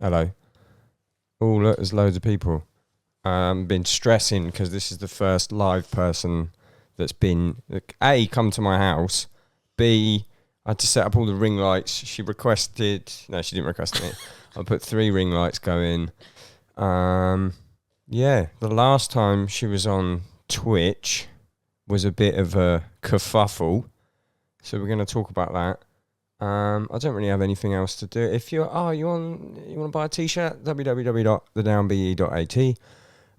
Hello. Oh, look, there's loads of people. Been stressing because this is the first live person that's been, A, come to my house, B, I had to set up all the ring lights. She didn't request it. I put 3 ring lights going. Yeah, the last time she was on Twitch was a bit of a kerfuffle. So we're going to talk about that. I don't really have anything else to do. If you want to buy a t-shirt, www.thedownbeat.at.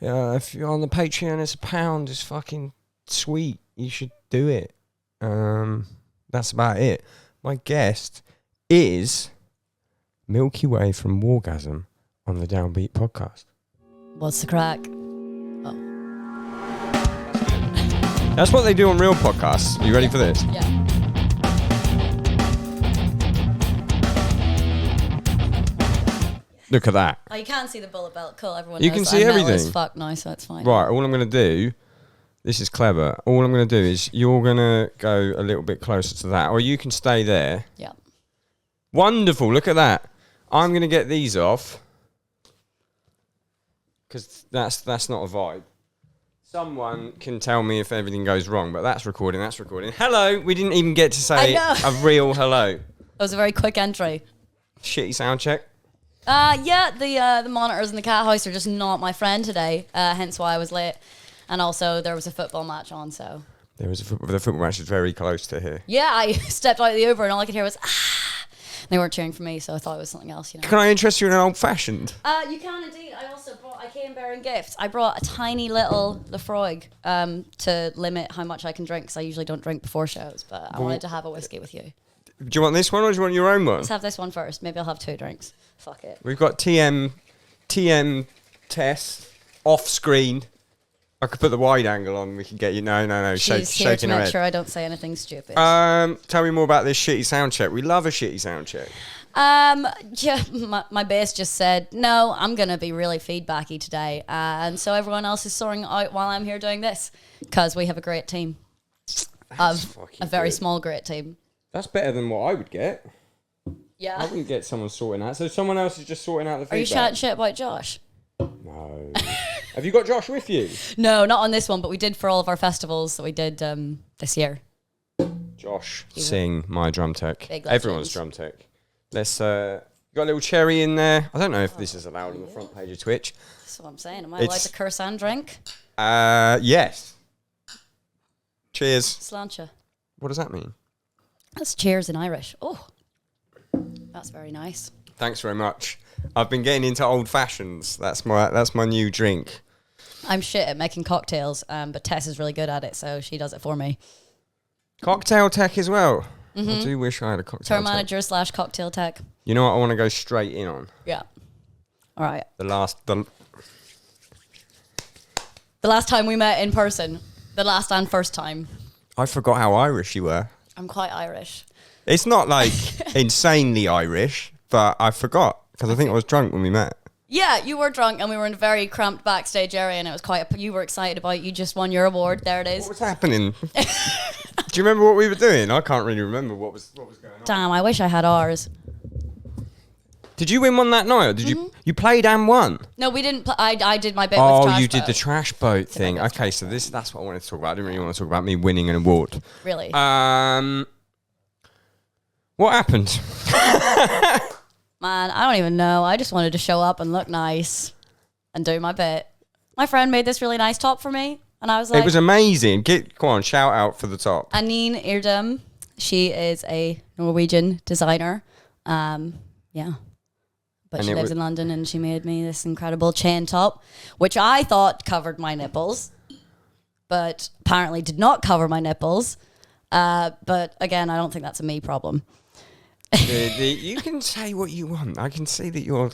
If you're on the Patreon, it's £1. It's fucking sweet. You should do it. That's about it. My guest is Milky Way from Wargasm on the Downbeat podcast. What's the crack? Oh. That's what they do on real podcasts. Are you ready for this? Yeah. Look at that. Oh, you can't see the bullet belt. Cool, everyone You knows can that see I'm metal everything. as fuck now, so it's fine. Right, all I'm going to do, this is clever. All I'm going to do is you're going to go a little bit closer to that, or you can stay there. Yeah. Wonderful, look at that. I'm going to get these off, because that's not a vibe. Someone can tell me if everything goes wrong, but that's recording. Hello, we didn't even get to say a real hello. That was a very quick entry. Shitty sound check. Yeah, the monitors in the cat house are just not my friend today, hence why I was late. And also, there was a football match on, so... There was the football match is very close to here. Yeah, I stepped out of the Uber and all I could hear was, ah! They weren't cheering for me, so I thought it was something else, you know. Can I interest you in an old-fashioned? You can indeed. I came bearing gifts. I brought a tiny little Lefroy to limit how much I can drink, because I usually don't drink before shows, but I wanted to have a whiskey with you. Do you want this one, or do you want your own one? Let's have this one first. Maybe I'll have 2 drinks. Fuck it. We've got TM Tess off screen. I could put the wide angle on. We can get you. No. She's here to make sure I don't say anything stupid. Tell me more about this shitty sound check. We love a shitty sound check. Yeah, my bass just said, no, I'm going to be really feedbacky today. And so everyone else is soaring out while I'm here doing this. Because we have a great team. A very small great team. That's better than what I would get. Yeah. I wouldn't get someone sorting out. So someone else is just sorting out the feedback. Are you chatting shit about Josh? No. Have you got Josh with you? No, not on this one, but we did for all of our festivals that we did this year. Josh, sing my drum tech. Everyone's drum tech. Let's, got a little cherry in there. I don't know if this is allowed on the front page of Twitch. That's what I'm saying. Am I allowed to curse and drink? Yes. Cheers. Sláinte. What does that mean? That's cheers in Irish. Oh, that's very nice. Thanks very much. I've been getting into old fashions. That's my new drink. I'm shit at making cocktails, but Tess is really good at it, so she does it for me. Cocktail tech as well. Mm-hmm. I do wish I had a cocktail Tour manager / cocktail tech. You know what I want to go straight in on? Yeah. All right. The last time we met in person. The last and first time. I forgot how Irish you were. I'm quite Irish. It's not like insanely Irish, but I forgot because I think I was drunk when we met. Yeah, you were drunk and we were in a very cramped backstage area and it was you were excited about you just won your award. There it is. What was happening? Do you remember what we were doing? I can't really remember what was going on. Damn, I wish I had ours. Did you win one that night or did you played and won? No, we didn't. I did my bit with Trash Oh, you Boat. did the trash boat thing. Okay, so that's what I wanted to talk about. I didn't really want to talk about me winning an award. Really? What happened? Man, I don't even know. I just wanted to show up and look nice and do my bit. My friend made this really nice top for me, and I was like... It was amazing. Come on, shout out for the top. Anine Irdum. She is a Norwegian designer. Yeah. But she lives in London, and she made me this incredible chain top, which I thought covered my nipples, but apparently did not cover my nipples. But again, I don't think that's a me problem. You can say what you want. I can see that you're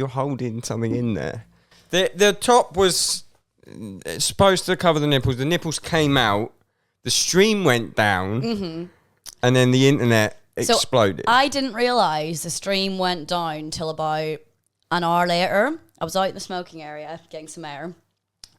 holding something in there. The top was supposed to cover the nipples. The nipples came out. The stream went down, and then the internet exploded. So I didn't realise the stream went down till about an hour later. I was out in the smoking area getting some air,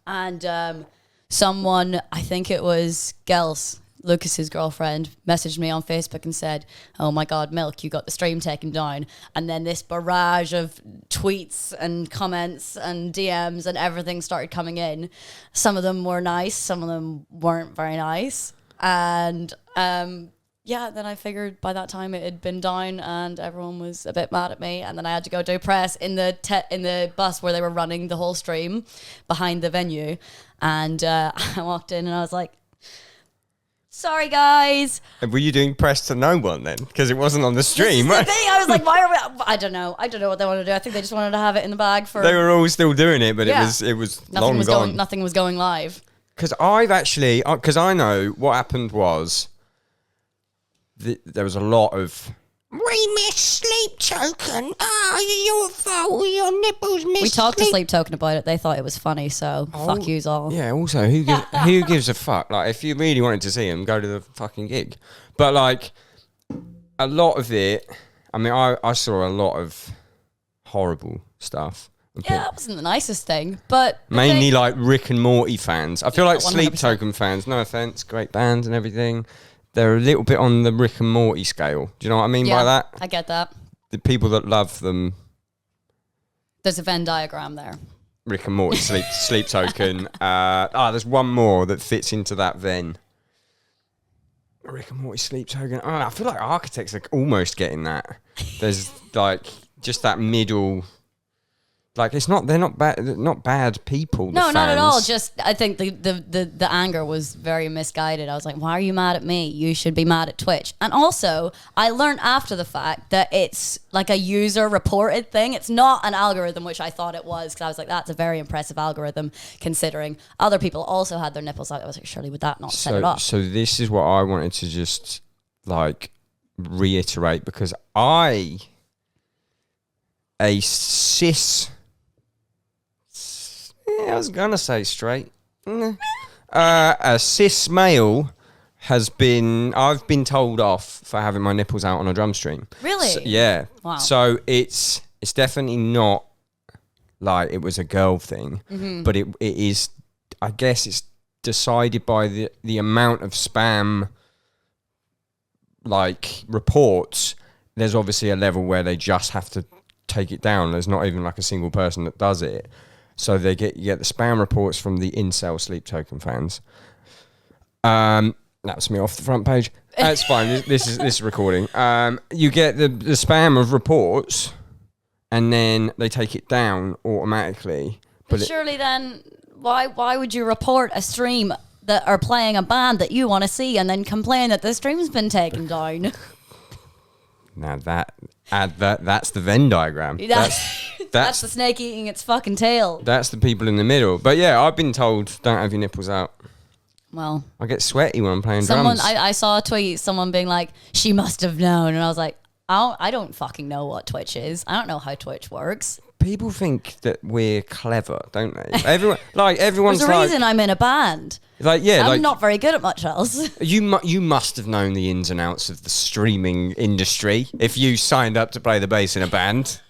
and someone, I think it was Gels, Lucas's girlfriend messaged me on Facebook and said, "Oh my God, Milk, you got the stream taken down." And then this barrage of tweets and comments and DMs and everything started coming in. Some of them were nice, some of them weren't very nice. And then I figured by that time it had been down and everyone was a bit mad at me. And then I had to go do press in the bus where they were running the whole stream behind the venue. And I walked in and I was like, "Sorry, guys." And were you doing press to no one then? Because it wasn't on the stream. This is the thing. I was like, "Why are we?" I don't know what they want to do. I think they just wanted to have it in the bag for. They were all still doing it, but it was long gone. Nothing was going live. Because I know what happened was there was a lot of "We missed Sleep Token. Your fault. Your nipples missed." We talked to Sleep Token about it. They thought it was funny, so fuck yous all. Yeah. Also, who gives a fuck? Like, if you really wanted to see him, go to the fucking gig. But like, a lot of it. I mean, I saw a lot of horrible stuff. Yeah, that wasn't the nicest thing, but mainly like Rick and Morty fans. I feel like 100%. Sleep Token fans, no offense, great bands and everything, they're a little bit on the Rick and Morty scale. Do you know what I mean by that? I get that. The people that love them. There's a Venn diagram there. Rick and Morty, Sleep Token. There's one more that fits into that Venn. Rick and Morty, Sleep Token. I feel like Architects are almost getting that. There's like just that middle. Like, they're not bad people. No, not at all. Just, I think the anger was very misguided. I was like, "Why are you mad at me? You should be mad at Twitch." And also, I learned after the fact that it's like a user reported thing. It's not an algorithm, which I thought it was, because I was like, that's a very impressive algorithm, considering other people also had their nipples out. I was like, surely would that not set it off? So this is what I wanted to just like reiterate, because a cis. I was gonna say straight. A cis male I've been told off for having my nipples out on a drum stream. Really? So, yeah. Wow. So it's definitely not like it was a girl thing, but it is. I guess it's decided by the amount of spam like reports. There's obviously a level where they just have to take it down. There's not even like a single person that does it. So you get the spam reports from the incel Sleep Token fans. That's me off the front page. That's fine. This is recording. You get the spam of reports, and then they take it down automatically. But surely then, why would you report a stream that are playing a band that you want to see, and then complain that the stream's been taken down? Now that's the Venn diagram. That's the snake eating its fucking tail. That's the people in the middle. But yeah, I've been told, don't have your nipples out. Well, I get sweaty when I'm playing drums. I saw a tweet, someone being like, "She must have known," and I was like, I don't fucking know what Twitch is. I don't know how Twitch works. People think that we're clever, don't they? Everyone's There's a reason I'm in a band. I'm not very good at much else. You must have known the ins and outs of the streaming industry if you signed up to play the bass in a band.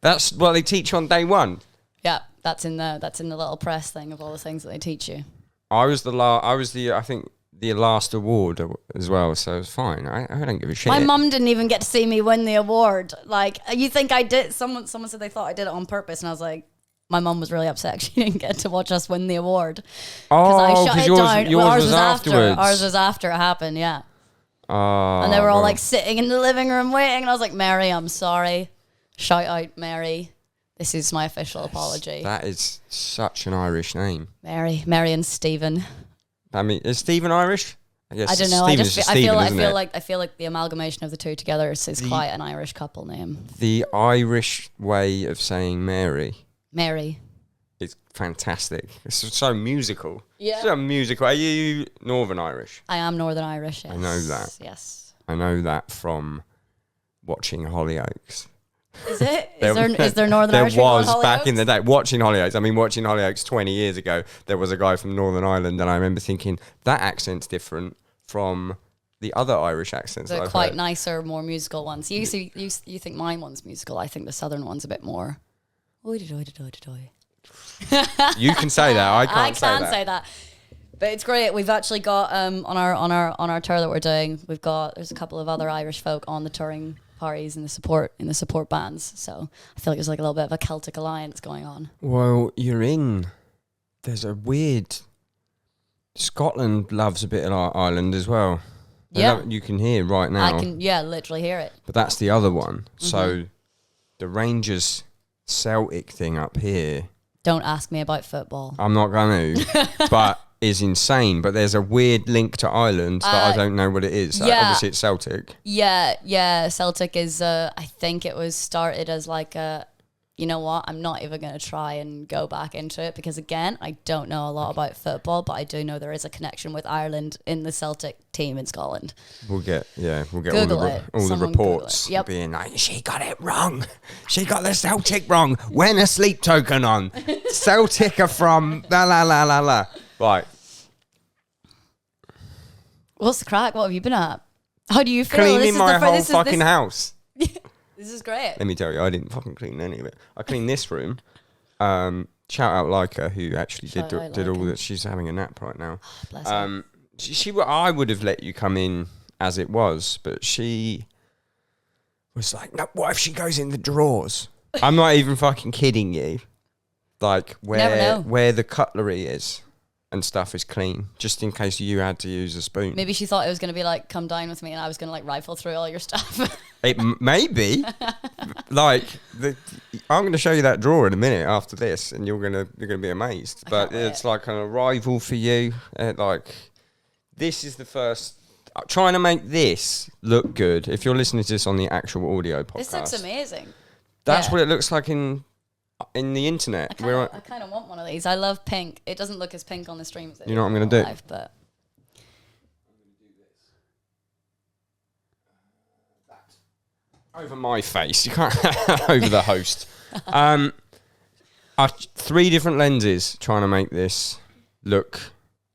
That's what they teach you on day one. Yeah, that's in the little press thing of all the things that they teach you. I was the last award as well, so it's fine. I don't give a shit. My mum didn't even get to see me win the award. Like, you think I did? Someone said they thought I did it on purpose, and I was like, my mum was really upset she didn't get to watch us win the award. Oh, because yours was afterwards. Ours was after it happened, yeah. Oh, and they were all like sitting in the living room waiting, and I was like, "Mary, I'm sorry." Shout out, Mary. This is my official apology. That is such an Irish name. Mary and Stephen. I mean, is Stephen Irish? I guess I don't know. I feel like the amalgamation of the two together is quite an Irish couple name. The Irish way of saying Mary. It's fantastic. It's so musical. Yeah. So musical. Are you Northern Irish? I am Northern Irish, yes. I know that. Yes. I know that from watching Hollyoaks. Is it? Is there Northern Irish? There was back in the day. Watching Hollyoaks 20 years ago, there was a guy from Northern Ireland, and I remember thinking, that accent's different from the other Irish accents. They're quite nicer, more musical ones. You think mine one's musical. I think the Southern one's a bit more. You can say that. I can't say that. But it's great. We've actually got on our tour that we're doing, there's a couple of other Irish folk on the touring parties in the support bands. So I feel like there's like a little bit of a Celtic alliance going on. Well, there's a weird. Scotland loves a bit of Ireland as well. You can hear right now. I can literally hear it. But that's the other one. Mm-hmm. So the Rangers Celtic thing up here. Don't ask me about football. I'm not going to, but is insane. But there's a weird link to Ireland that I don't know what it is. Obviously, it's Celtic. Yeah. Celtic is, I think it was started as like a, you know what? I'm not even going to try and go back into it because, again, I don't know a lot about football, but I do know there is a connection with Ireland in the Celtic team in Scotland. We'll get Google all the reports being like, she got it wrong. She got the Celtic wrong. When a sleep token on. Celtic are from la la la la la. Right. What's the crack? What have you been at? How do you feel? Cleaning my whole fucking house. This is great. Let me tell you, I didn't fucking clean any of it. I cleaned this room. Shout out Leica, who actually did all that. She's having a nap right now. Oh, bless her. I would have let you come in as it was, but she was like, no, what if she goes in the drawers? I'm not even fucking kidding you. Like where the cutlery is and stuff is clean, just in case you had to use a spoon. Maybe she thought it was going to be like, come dine with me, and I was going to like rifle through all your stuff. Maybe. Like, I'm going to show you that drawer in a minute after this, and you're gonna be amazed. But it's like an arrival for you. This is the first. Trying to make this look good. If you're listening to this on the actual audio podcast, this looks amazing. That's what it looks like in the internet. I kind of want one of these. I love pink. It doesn't look as pink on the stream as it you know what I'm going to do? Live, but over my face. You can't over the host. I've 3 different lenses trying to make this look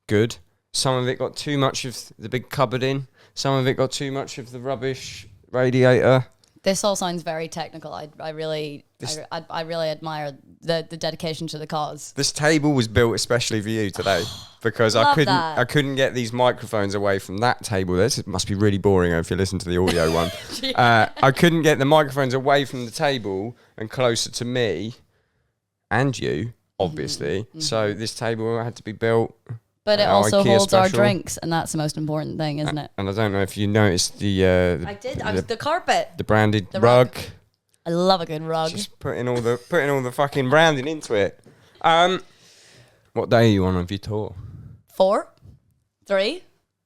good. Some of it got too much of the big cupboard in. Some of it got too much of the rubbish radiator. This all sounds very technical. I really admire the dedication to the cause. This table was built especially for you today because I couldn't get these microphones away from that table. This must be really boring if you listen to the audio one. I couldn't get the microphones away from the table and closer to me and you, obviously. Mm-hmm. So this table had to be built. But it also holds our drinks, and that's the most important thing, isn't it? And I don't know if you noticed the the carpet, the branded rug. I love a good rug. Just putting all the fucking branding into it. What day are you on of your tour? 4, 3,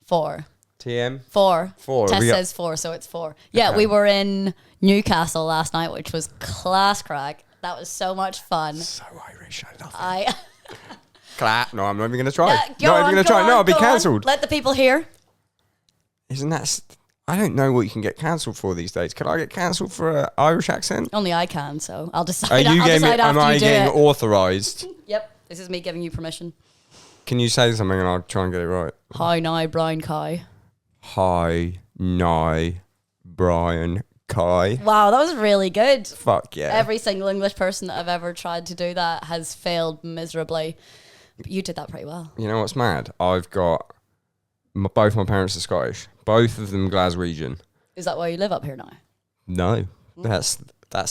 4. TM? 4. Tess says 4, so it's 4. Yeah, okay. We were in Newcastle last night, which was class crack. That was so much fun. So Irish, I love it. No, I'm not even going to try. No, I'll be cancelled. Let the people hear. Isn't that... I don't know what you can get cancelled for these days. Can I get cancelled for an Irish accent? Only I can, so I'll decide. Am I getting authorised? Yep, this is me giving you permission. Can you say something and I'll try and get it right? Hi, Nye, Brian Kai. Hi, Nye, Brian Kai. Wow, that was really good. Fuck yeah. Every single English person that I've ever tried to do that has failed miserably. But you did that pretty well. You know what's mad? I've got... both my parents are Scottish. Both of them Glaswegian. Is that why you live up here now? No. That's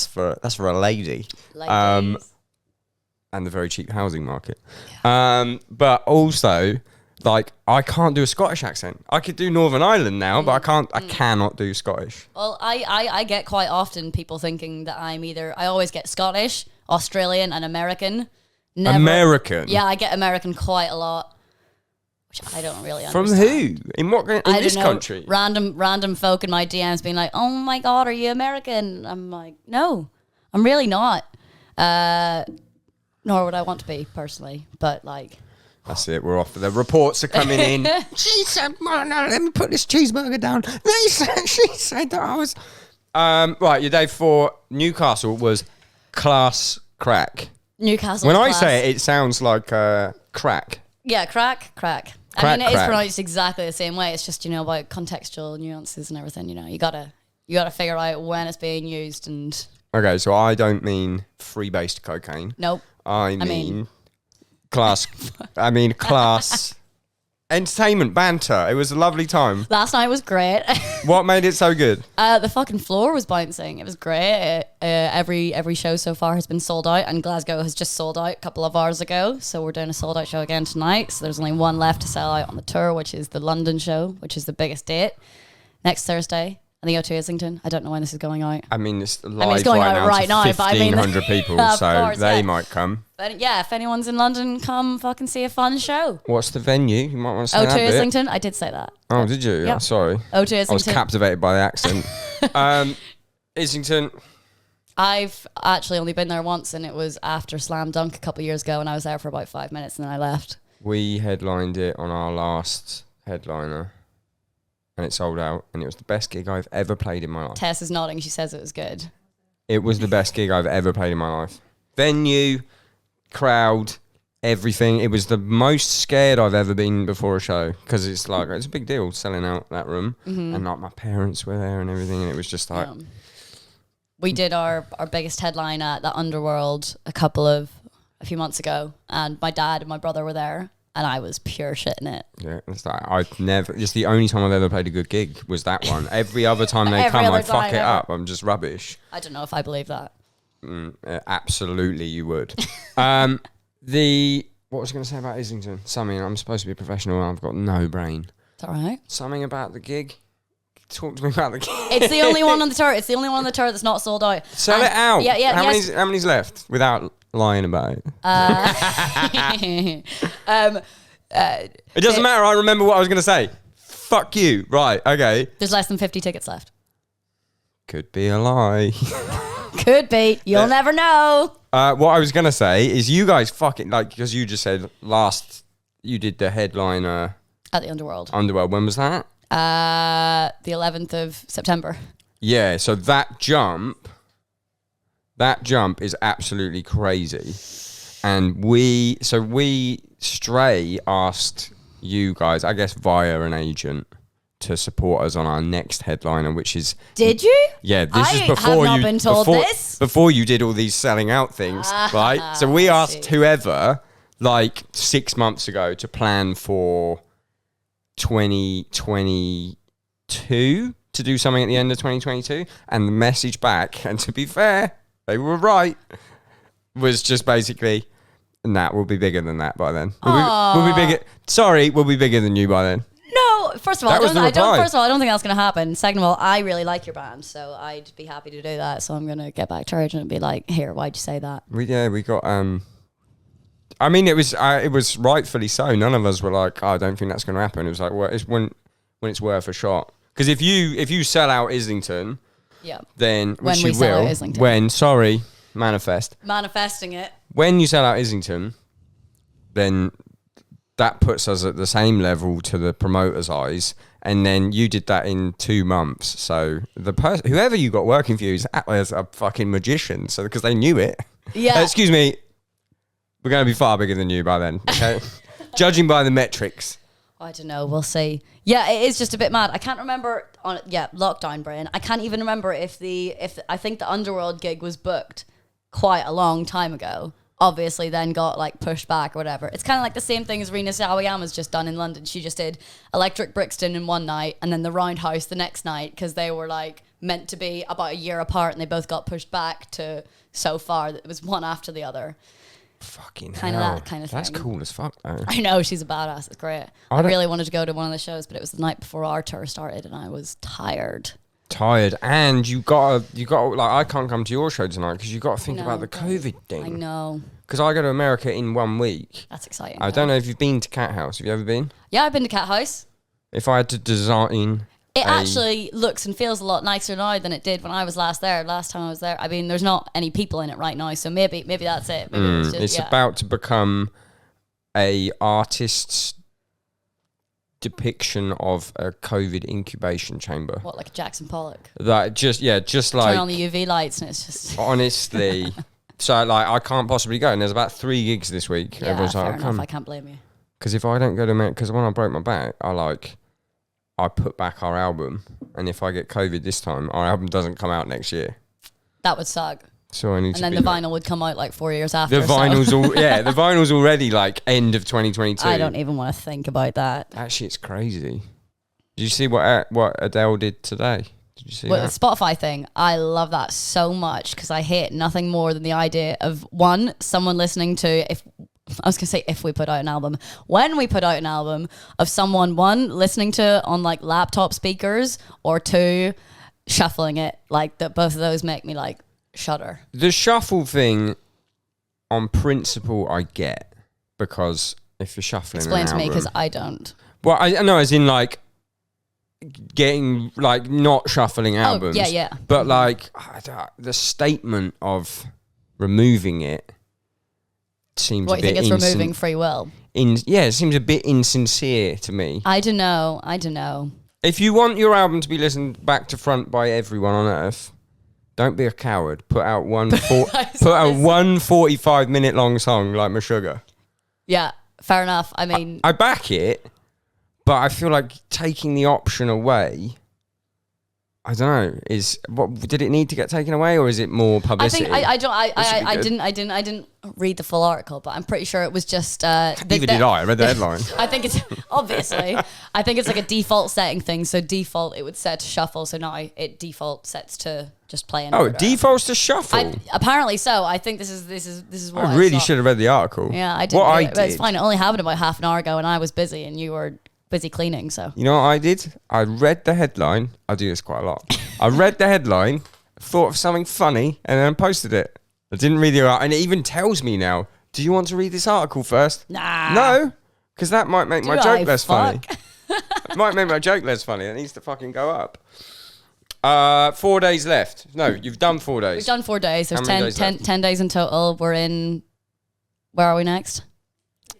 for a lady. Ladies. And the very cheap housing market. Yeah. But also, like, I can't do a Scottish accent. I could do Northern Ireland now, but I cannot do Scottish. Well, I get quite often people thinking that I always get Scottish, Australian and American. Never, American? Yeah, I get American quite a lot. Which I don't really understand. From who? In this country? Random folk in my DMs being like, oh my God, are you American? I'm like, no, I'm really not. Nor would I want to be, personally. But like... That's it, we're off. The reports are coming in. She said, no, let me put this cheeseburger down. She said that I was... Right, your day 4, Newcastle was class crack. Newcastle When I say it sounds like crack. Yeah, crack. I mean, it is pronounced exactly the same way. It's just, about contextual nuances and everything. You gotta figure out when it's being used and. Okay, so I don't mean free-based cocaine. Nope. I mean class. I mean class entertainment, banter. It was a lovely time. Last night was great. What made it so good? The fucking floor was bouncing. It was great. Every show so far has been sold out, and Glasgow has just sold out a couple of hours ago. So we're doing a sold out show again tonight. So there's only one left to sell out on the tour, which is the London show, which is the biggest date next Thursday. And the O2 Islington. I don't know when this is going out. I mean, it's live going right out now right to now, but I mean, 1,500 people, so course, they might come. But yeah, if anyone's in London, come fucking see a fun show. What's the venue? You might want to say O2 that bit. Islington. I did say that. Oh, did you? Yeah. Oh, sorry. O2 Islington. I was captivated by the accent. Islington. I've actually only been there once, and it was after Slam Dunk a couple of years ago, and I was there for about 5 minutes, and then I left. We headlined it on our last headliner, and it sold out, and it was the best gig I've ever played in my life. Tess is nodding. She says it was good. It was the best gig I've ever played in my life. Venue, crowd, everything. It was the most scared I've ever been before a show, because it's like, it's a big deal selling out that room, and like my parents were there and everything, and it was just like... We did our biggest headline at the Underworld a few months ago, and my dad and my brother were there, and I was pure shitting it. Yeah, it's like it's the only time I've ever played a good gig was that one. Every other time they come, I fuck it up. I'm just rubbish. I don't know if I believe that. Absolutely, you would. What was I going to say about Islington? Something, I'm supposed to be a professional and I've got no brain. It's all right. Something about the gig. Talk to me about the gig. It's the only one on the tour. It's the only one on the tour that's not sold out. Sell it out. Yeah. How many's left without lying about it? It doesn't matter. I remember what I was going to say. Fuck you. Right. Okay. There's less than 50 tickets left. Could be a lie. Could be. You'll never know. What I was going to say is you guys fucking, like, because you just said you did the headliner. At the Underworld. When was that? The 11th of September. Yeah, so that jump is absolutely crazy. And we Stray asked you guys, I guess via an agent, to support us on our next headliner, which is... Did you? Yeah, this is before have not been told this. Before you did all these selling out things, right? So we asked whoever, like 6 months ago, to plan for 2022 to do something at the end of 2022, and the message back, and to be fair, they were right, was just basically, nah, we'll be bigger than that by then. We'll be bigger. Sorry, we'll be bigger than you by then. No, first of all, First of all, I don't think that's going to happen. Second of all, I really like your band, so I'd be happy to do that. So I'm going to get back to Urgent and be like, here, why'd you say that? We got I mean, it was rightfully so. None of us were like, oh, I don't think that's going to happen. It was like, well, it's when it's worth a shot. Because if you sell out Islington, then which you will. Manifesting it. When you sell out Islington, then that puts us at the same level to the promoter's eyes. And then you did that in 2 months. So whoever you got working for you is as a fucking magician. So because they knew it. Yeah. Excuse me. We're going to be far bigger than you by then. Okay? Judging by the metrics. I don't know. We'll see. Yeah, it is just a bit mad. I can't remember lockdown brain. I can't even remember if I think the Underworld gig was booked quite a long time ago. Obviously then got like pushed back or whatever. It's kind of like the same thing as Rina Sawayama's just done in London. She just did Electric Brixton in one night and then the Roundhouse the next night because they were like meant to be about a year apart and they both got pushed back to so far that it was one after the other. Fucking kind hell. Of that kind of That's thing. That's cool as fuck though. I know, she's a badass. It's great. I really wanted to go to one of the shows, but it was the night before our tour started and I was tired. And you got like, I can't come to your show tonight because you got to think about the COVID thing. I know. Because I go to America in 1 week. That's exciting. I don't know if you've been to Cat House. Have you ever been? Yeah, I've been to Cat House. If I had to design... It actually looks and feels a lot nicer now than it did when I was last time I was there. I mean, there's not any people in it right now, so maybe that's it. Maybe it's about to become a artist's depiction of a COVID incubation chamber. What, like a Jackson Pollock? That just like... Turn on the UV lights and it's just... Honestly... So, like, I can't possibly go. And there's about 3 gigs this week. Yeah, everyone's fair like, enough. I can't blame you. Because if I don't go to America... Because when I broke my back, I put back our album. And if I get COVID this time, our album doesn't come out next year. That would suck. So I need and then the vinyl would come out like 4 years after. The vinyl's the vinyl's already like end of 2022. I don't even want to think about that. Actually, it's crazy. Did you see what Adele did today? Did you see that? The Spotify thing, I love that so much because I hate nothing more than the idea of someone listening to if we put out an album, when we put out an album of someone listening to on like laptop speakers or two shuffling it, like that. Both of those make me like shudder. The shuffle thing, on principle, I get, because if you're shuffling, explain to me because I don't. Well, I know, as in like getting like not shuffling albums. Oh, yeah. But like the statement of removing it seems what a you bit. Think it's removing free will? It seems a bit insincere to me. I don't know. If you want your album to be listened back to front by everyone on earth, don't be a coward. Put out one 45-minute long song like Meshuggah. Yeah, fair enough. I mean, I back it, but I feel like taking the option away, I don't know. Did it need to get taken away, or is it more publicity? I didn't read the full article, but I'm pretty sure it was just. Neither did I. I read the headline. I think it's obviously. I think it's like a default setting thing. So default, it would set to shuffle. So now it default sets to just play. Oh, it defaults to shuffle. Apparently so. I think this is what I really should have read the article. Yeah, I did. But it's fine. It only happened about half an hour ago, and I was busy, and you were busy cleaning. So you know what I did? I read the headline. I do this quite a lot. I read the headline, thought of something funny, and then posted it. I didn't read the article, and it even tells me now, do you want to read this article first? Nah. No, because that might make my joke less funny. It might make my joke less funny. It needs to fucking go up. 4 days left. No, you've done 4 days. We've done 4 days. There's 10 days in total. We're in... Where are we next?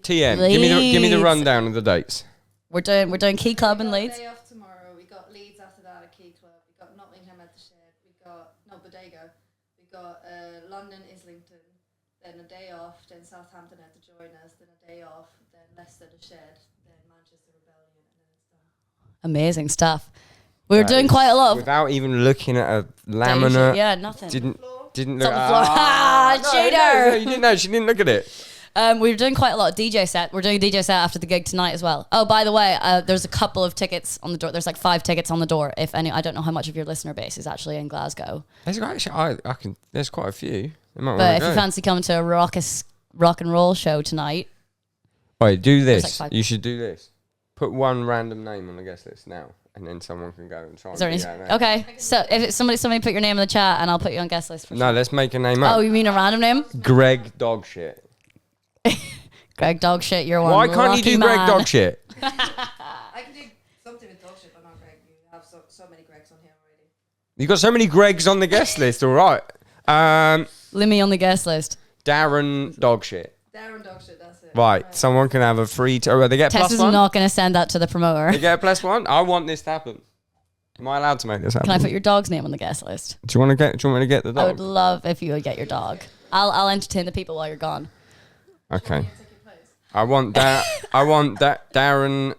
TM. Give me the rundown of the dates. We're doing Key Club in Leeds. Day off tomorrow. We got Leeds after that at Key Club. We got Nottingham at the Shed. We got Bodega. We got London, Islington. Then a day off. Then Southampton had to join us. Then a day off. Then Leicester, the Shed. Then Manchester Rebellion, and then it's done. Amazing stuff. We were doing quite a lot of without even looking at a laminate. Yeah, nothing. Didn't look on the floor. Cheater! No, you didn't know. She didn't look at it. We were doing quite a lot of DJ set. We're doing a DJ set after the gig tonight as well. Oh, by the way, there's a couple of tickets on the door. There's like 5 tickets on the door. If any, I don't know how much of your listener base is actually in Glasgow. There's actually, there's quite a few. But if you fancy coming to a rock and roll show tonight, wait, do this. Like you should do this. Put one random name on the guest list now, and then someone can go and try. Okay, so if somebody put your name in the chat, and I'll put you on guest list. No, let's make a name up. Oh, you mean a random name? Greg Dogshit. Greg Dogshit, you're one. Why can't you do Greg Dogshit? I can do something with Dogshit, but not Greg. You have so many Gregs on here already. You got so many Gregs on the guest list. All right. Limmy on the guest list. Darren Dogshit. Darren Dogshit, that's it. Right. Someone can have a free. They get Tess is +1. not going to send that to the promoter. They get a +1. I want this to happen. Am I allowed to make this happen? Can I put your dog's name on the guest list? Do you want me to get the dog? I would love if you would get your dog. I'll entertain the people while you're gone. Okay. I want that. Darren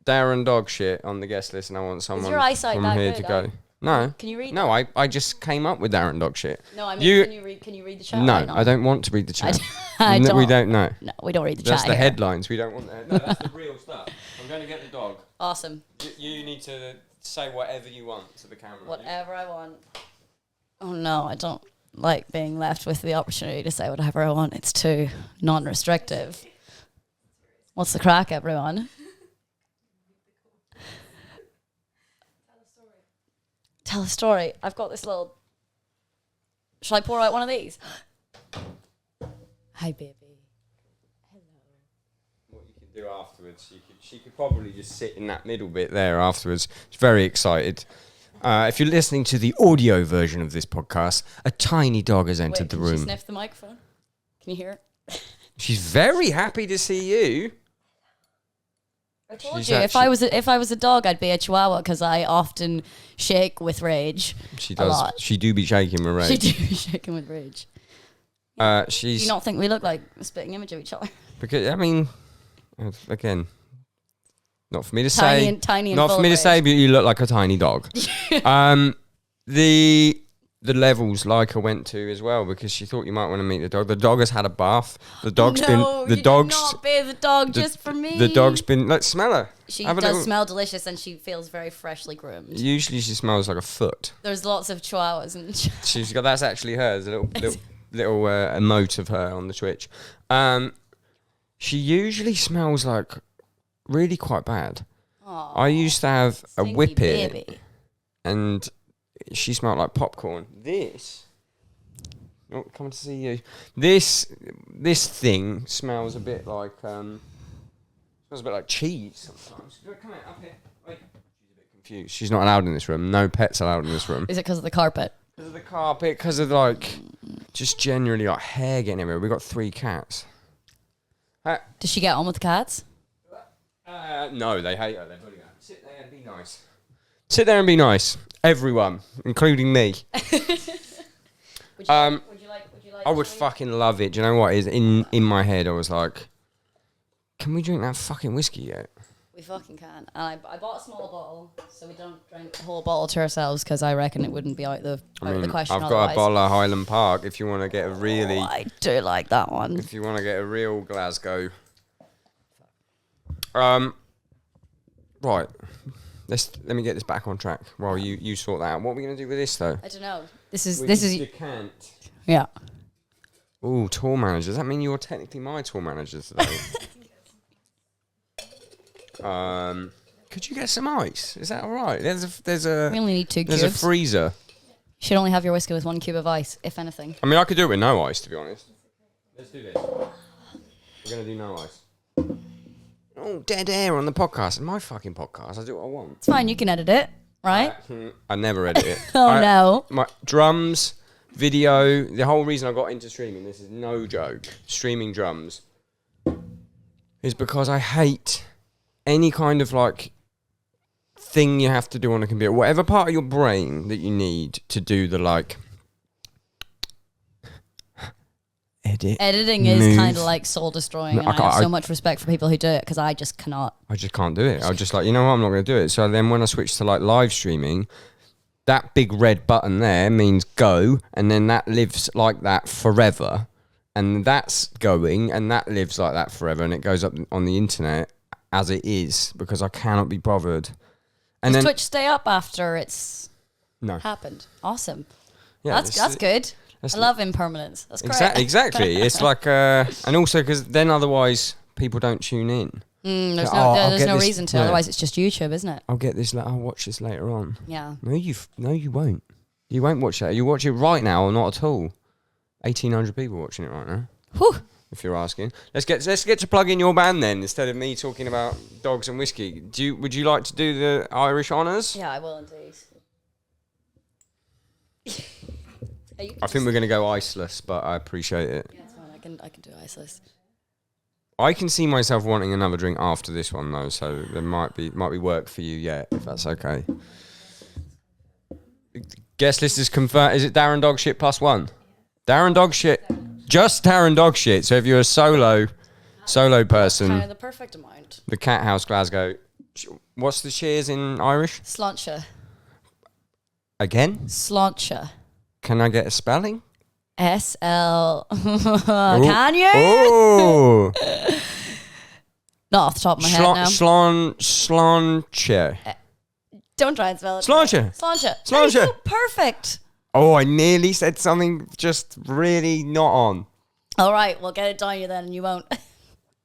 Dogshit on the guest list, and I want someone Is your eyesight from that here good, to go. No. Can you read? No, I just came up with Darren Dogshit. No, I mean, can you read the chat? No, I don't want to read the chat. I don't. We don't know. No, we don't read the that's chat. That's the here. headlines. We don't want that. No, that's the real stuff. I'm going to get the dog. Awesome. You need to say whatever you want to the camera. Whatever I want. Oh no, I don't like being left with the opportunity to say whatever I want. It's too non-restrictive. What's the crack, everyone? Tell a story. I've got this little... Shall I pour out one of these? Hi, baby. Hello. What you can do afterwards, she could probably just sit in that middle bit there afterwards. She's very excited. If you're listening to the audio version of this podcast, a tiny dog has entered the room. Can she sniff the microphone? Can you hear it? She's very happy to see you. I told you, if I was a dog, I'd be a Chihuahua because I often shake with rage. She does. A lot. She do be shaking with rage. She do be shaking with rage. Do you not think we look like a spitting image of each other? Because I mean, again, not for me to say. Tiny and not for me to say, but you look like a tiny dog. The the levels Leica went to as well, because she thought you might want to meet the dog. The dog has had a bath. The dog's been. The dog's did not bathe the dog just for me. The dog's been. Let's smell her. She does smell delicious, and she feels very freshly groomed. Usually she smells like a foot. There's lots of chihuahuas and. She's got. That's actually hers. A little emote of her on the Twitch. She usually smells like really quite bad. Aww, I used to have a whippet, baby. and she smelled like popcorn. This, coming to see you. This thing smells a bit like cheese sometimes. Come here, up here. Wait. She's a bit confused. She's not allowed in this room. No pets allowed in this room. Is it because of the carpet? Because of the carpet. Because of just generally like hair getting everywhere. We got 3 cats. Does she get on with the cats? No, they hate her. They're bullying her. Sit there and be nice. Sit there and be nice. Everyone, including me. Would you like? I would fucking love it. Do you know what is in my head? I was like, can we drink that fucking whiskey yet? We fucking can. And I bought a small bottle, so we don't drink the whole bottle to ourselves, because I reckon it wouldn't be out of the question. I've got a bottle of Highland Park. If you want to get a really, I do like that one. If you want to get a real Glasgow, right. Let me get this back on track while you sort that out. What are we gonna do with this though? I don't know. This is decant. Yeah. Ooh, tour manager. Does that mean you're technically my tour manager today? Could you get some ice? Is that all right? There's a. We only need 2 cubes. There's a freezer. You should only have your whiskey with 1 cube of ice, if anything. I mean, I could do it with no ice, to be honest. Let's do this. We're gonna do no ice. Oh, dead air on the podcast. My fucking podcast. I do what I want. It's fine. You can edit it, right? I never edit it. No. My drums, video. The whole reason I got into streaming, this is no joke, streaming drums, is because I hate any kind of thing you have to do on a computer. Whatever part of your brain that you need to do the edit. Editing is kind of like soul destroying, and I have so much respect for people who do it, because I just cannot. I just can't do it. I just you know what, I'm not going to do it. So then when I switch to live streaming, that big red button there means go, and then that lives like that forever, and that's going, and that lives like that forever, and it goes up on the internet as it is, because I cannot be bothered. And Does then Twitch stay up after it's no happened? Awesome. Yeah, that's good. I love impermanence. That's great. Exactly. It's and also because then otherwise people don't tune in. There's no reason to. Yeah. Otherwise, it's just YouTube, isn't it? I'll get this. I'll watch this later on. Yeah. No, you won't. You won't watch that. You watch it right now or not at all. 1,800 people watching it right now. Whew. If you're asking, let's get to plug in your band then, instead of me talking about dogs and whiskey. Would you like to do the Irish honours? Yeah, I will indeed. I think we're going to go iceless, but I appreciate it. Yeah, it's fine. I can do iceless. I can see myself wanting another drink after this one though, so there might be work for you yet, if that's okay. Guest list is confirmed. Is it Darren Dogshit +1? Darren Dogshit. Just Darren Dogshit. So if you're a solo person, Kind of the perfect amount. the Cat House Glasgow. What's the cheers in Irish? Sláinte. Again? Sláinte. Can I get a spelling? SL. Can you? Oh. Not off the top of my head now. Sláinte. Don't try and spell it. Sláinte. Sláinte. Sláinte. There you go. Perfect. Oh, I nearly said something just really not on. All right, we'll get it down you then, and you won't.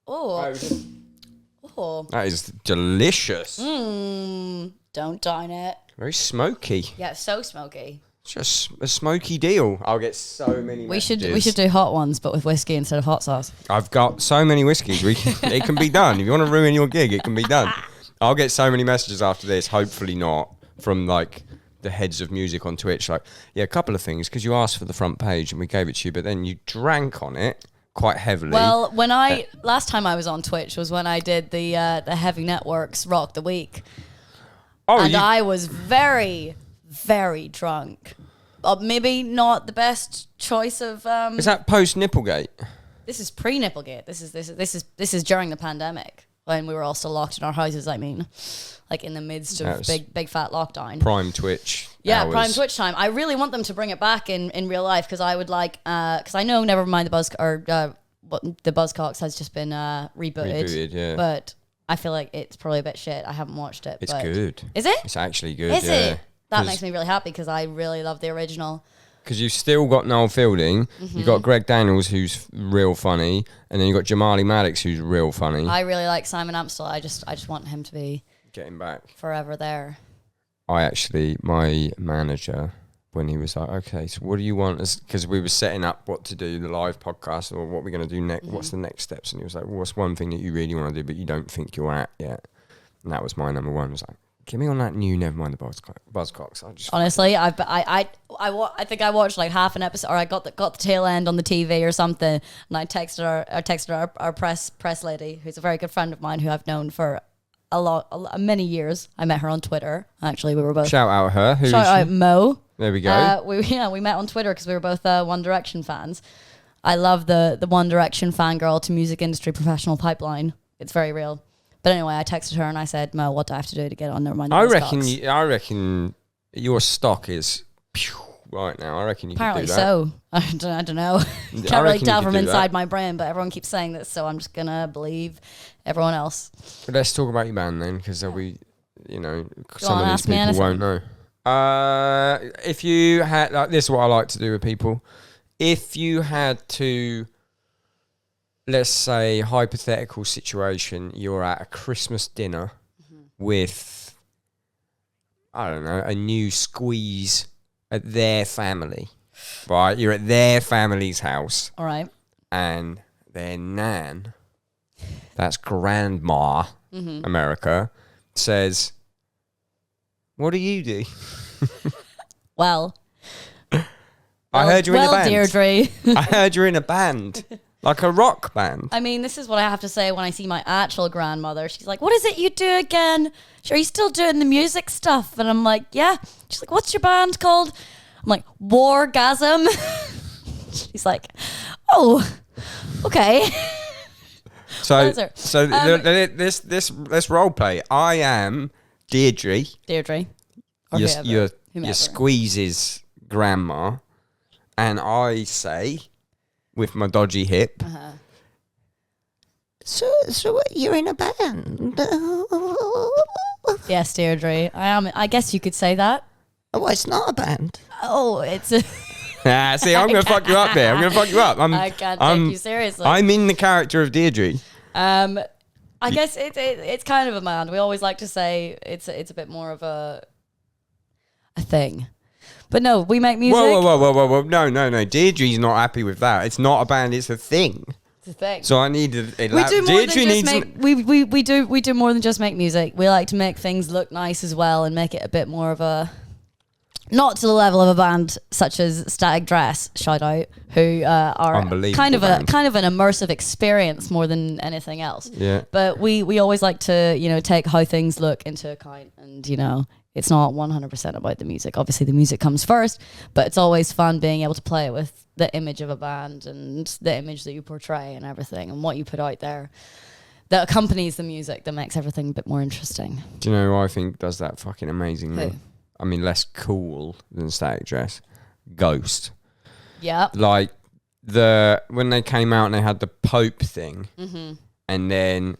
Oh. Oh. That is delicious. Don't down it. Very smoky. Yeah, so smoky. Just a smoky deal. I'll get so many messages. We should do hot ones, but with whiskey instead of hot sauce. I've got so many whiskeys. It can be done. If you want to ruin your gig, it can be done. I'll get so many messages after this. Hopefully not from the heads of music on Twitch. A couple of things, because you asked for the front page and we gave it to you, but then you drank on it quite heavily. Well, last time I was on Twitch was when I did the Heavy Networks Rock the Week. I was very, very drunk. Maybe not the best choice of. Is that post Nipplegate? This is pre Nipplegate. This is during the pandemic when we were all still locked in our houses. I mean, in the midst of big fat lockdown. Prime Twitch. Yeah, hours. prime Twitch time. I really want them to bring it back in real life because I would like because I know Nevermind the Buzzcocks has just been rebooted. Yeah. But I feel like it's probably a bit shit. I haven't watched it. It's but good. Is it? It's actually good. Is yeah. it? That makes me really happy because I really love the original. Because you've still got Noel Fielding, you've got Greg Daniels, who's real funny, and then you've got Jamali Maddox, who's real funny. I really like Simon Amstel. I just want him to be Getting back. forever there. My manager, when he was like, okay, so what do you want? Because we were setting up what to do, the live podcast, or what we're going to do next, what's the next steps? And he was like, well, what's one thing that you really want to do, but you don't think you're at yet? And that was my number one. I was like, get me on that new Nevermind the Buzzcocks. Honestly, I think I watched like half an episode, or I got the tail end on the TV or something, and I texted our press lady, who's a very good friend of mine, who I've known for many years. I met her on Twitter. Actually, we were both shout out her. Shout out Mo. There we go. We met on Twitter because we were both One Direction fans. I love the One Direction fangirl to music industry professional pipeline. It's very real. But anyway, I texted her and I said, Mo, what do I have to do to get on Nevermind? I reckon your stock is right now. I reckon you apparently can do that. So. I don't know. Can't really tell from inside my brain, but everyone keeps saying this, so I'm just gonna believe everyone else. But let's talk about your band then, because there'll be, some on, of these people won't know. If you had, this is what I like to do with people. If you had to, let's say, hypothetical situation, you're at a Christmas dinner with, I don't know, a new squeeze at their family, right? You're at their family's house. All right. And their nan, that's grandma, America, says, what do you do? Well, I heard you're in a band. Deirdre. I heard you're in a band. Like a rock band. I mean, this is what I have to say when I see my actual grandmother. She's like, what is it you do again? Are you still doing the music stuff? And I'm like, yeah. She's like, what's your band called? I'm like, Wargasm. She's like, oh, okay. So let's role play. I am Deirdre. Or Your Squeeze's grandma. And I say, with my dodgy hip, so you're in a band? Yes, Deirdre. I am. I guess you could say that. Oh, it's not a band. Oh, it's a... See, I'm going to fuck you up there. I'm going to fuck you up. I can't take you seriously. I'm in the character of Deirdre. I guess it's kind of a band. We always like to say it's a bit more of a thing. But no, we make music. Whoa. No. Deirdre's not happy with that. It's not a band, it's a thing. It's a thing. So I need to... We do more than just make music. We like to make things look nice as well and make it a bit more of a... Not to the level of a band such as Static Dress, shout out, who are kind of an immersive experience more than anything else. Yeah. But we always like to, take how things look into account, and it's not 100% about the music. Obviously, the music comes first, but it's always fun being able to play with the image of a band and the image that you portray and everything and what you put out there that accompanies the music that makes everything a bit more interesting. Do you know who I think does that fucking amazingly? Who? I mean, less cool than Static Dress. Ghost. Yeah. Like, when they came out and they had the Pope thing, and then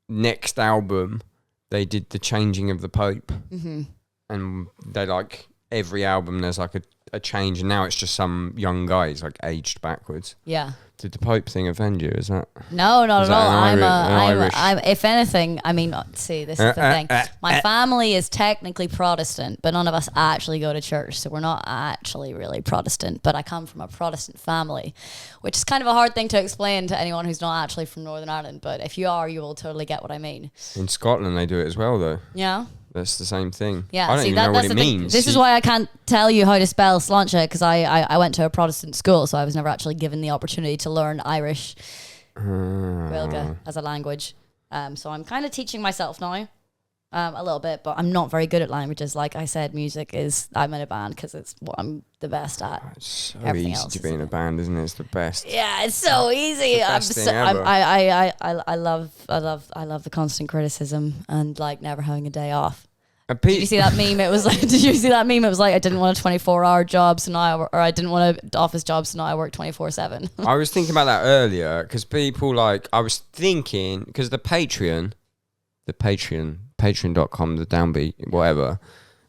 next album, they did the changing of the Pope. And they every album there's like a change, and now it's just some young guy. He's aged backwards. Yeah. Did the Pope thing offend you? Is that? No, not at all. I'm if anything, I mean, see, this is the thing. My family is technically Protestant, but none of us actually go to church, so we're not actually really Protestant. But I come from a Protestant family, which is kind of a hard thing to explain to anyone who's not actually from Northern Ireland. But if you are, you will totally get what I mean. In Scotland, they do it as well, though. Yeah. That's the same thing. Yeah, I don't even know what it means. This is why I can't tell you how to spell sláinte, because I went to a Protestant school, so I was never actually given the opportunity to learn Irish Gaeilge as a language. So I'm kind of teaching myself now a little bit, but I'm not very good at languages. Like I said, I'm in a band because it's what I'm the best at. It's so easy to be in a band, isn't it? It's the best. Yeah, it's so easy. I love the constant criticism and never having a day off. Did you see that meme? It was like, did you see that meme? It was like, I didn't want a 24-hour job, so now I didn't want an office job, so now I work 24/7. I was thinking about that earlier because people like, I was thinking, because the Patreon, patreon.com, the Downbeat, whatever,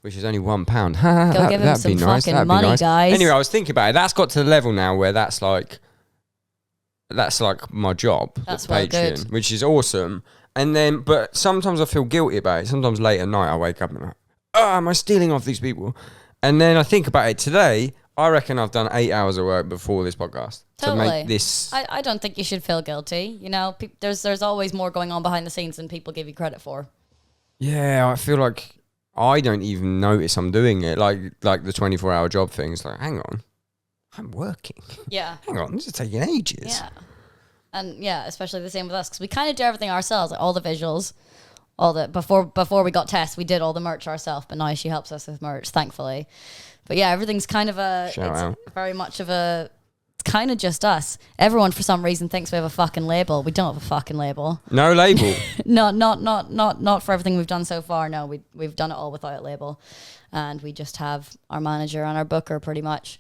which is only £1. Go give him some fucking money, guys. Anyway, I was thinking about it. That's got to the level now where that's like my job. That's Patreon, good. which is awesome. And then, but sometimes I feel guilty about it. Sometimes late at night I wake up and I'm like, am I stealing off these people? And then I think about it today. I reckon I've done 8 hours of work before this podcast Totally. to make this. I don't think you should feel guilty. You know, there's always more going on behind the scenes than people give you credit for. Yeah, I feel like I don't even notice I'm doing it. Like the 24-hour job thing. It's like, hang on, I'm working. Yeah. Hang on, this is taking ages. Yeah. And yeah, especially the same with us because we kind of do everything ourselves, like all the visuals, all the before we got Tess, we did all the merch ourselves. But now she helps us with merch, thankfully. But yeah, everything's kind of very much of a. It's kind of just us. Everyone for some reason thinks we have a fucking label. We don't have a fucking label. No label. Not for everything we've done so far. No, we've done it all without a label, and we just have our manager and our booker pretty much.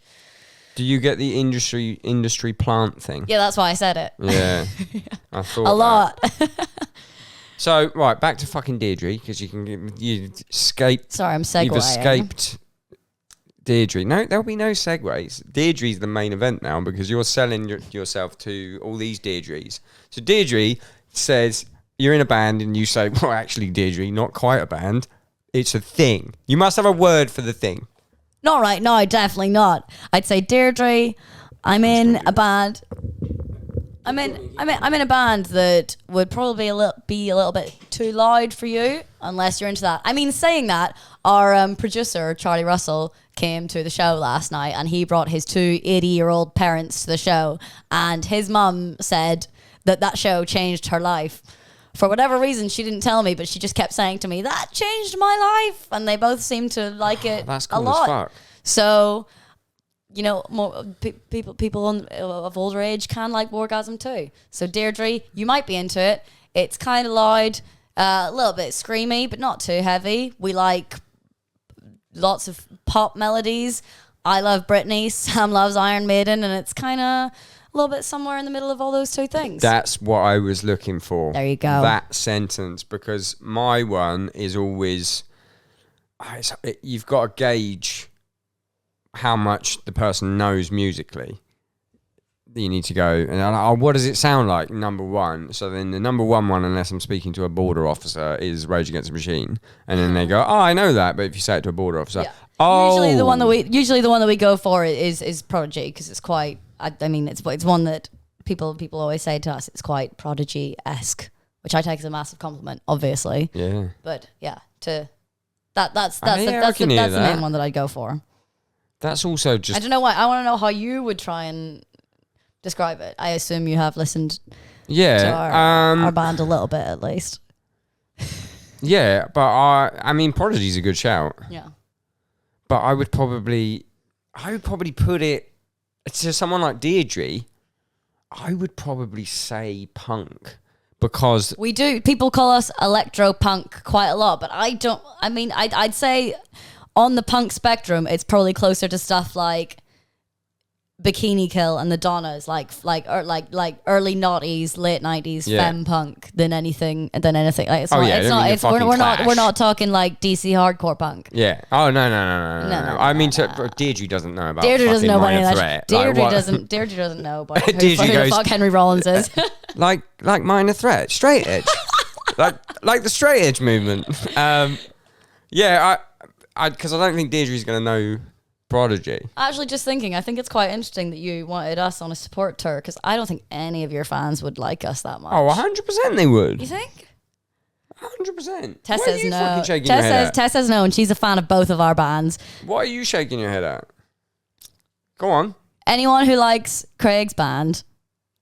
Do you get the industry plant thing? Yeah, that's why I said it. Yeah, I thought a lot. So right, back to fucking Deirdre because you escaped. Sorry, I'm segueing. You've escaped Deirdre. No, there'll be no segues. Deirdre's the main event now because you're selling yourself to all these Deirdres. So Deirdre says you're in a band and you say, well, actually, Deirdre, not quite a band. It's a thing. You must have a word for the thing. Not right now, definitely not. I'd say Deirdre, I'm in a band. I'm in a band that would probably be a little bit too loud for you, unless you're into that. I mean, saying that, our producer Charlie Russell came to the show last night, and he brought his 2 80-year-old parents to the show, and his mum said that show changed her life. For whatever reason, she didn't tell me, but she just kept saying to me, that changed my life. And they both seem to like it That's cool a lot. As fuck. So, you know, more people of older age can like Wargasm too. So Deirdre, you might be into it. It's kind of loud, a little bit screamy, but not too heavy. We like lots of pop melodies. I love Britney. Sam loves Iron Maiden. And it's kind of a little bit somewhere in the middle of all those two things. That's what I was looking for. There you go. That sentence, because my one is always, you've got to gauge how much the person knows musically. You need to go, and what does it sound like, number one? So then the number one, unless I'm speaking to a border officer, is Rage Against the Machine. And then they go, I know that, but if you say it to a border officer, Usually the one that we go for is Prodigy, because it's quite, I mean, it's one that people always say to us, it's quite Prodigy-esque, which I take as a massive compliment, obviously. Yeah. But yeah, that's the main one that I'd go for. That's also just, I don't know why. I want to know how you would try and describe it. I assume you have listened to our band a little bit at least. Yeah, but I mean, Prodigy's a good shout. Yeah. But I would probably put it to someone like Deirdre. I would probably say punk, because we do. People call us electro punk quite a lot, but I don't. I mean, I'd say on the punk spectrum, it's probably closer to stuff like Bikini Kill and the Donnas, like early noughties, late 90s femme punk than anything. Like we're not talking like DC hardcore punk. Yeah. Oh no. I mean, Deirdre doesn't know about. Deirdre doesn't know about Minor any Threat. Deirdre doesn't know about who Deirdre the fuck Henry Rollins is. like Minor Threat, straight edge, like the straight edge movement. Yeah, because I don't think Deirdre's gonna know Prodigy. Actually, just thinking, I think it's quite interesting that you wanted us on a support tour, because I don't think any of your fans would like us that much. Oh, 100% they would. You think? 100%. Tess says no. Tess says no, and she's a fan of both of our bands. What are you shaking your head at? Go on. Anyone who likes Craig's band,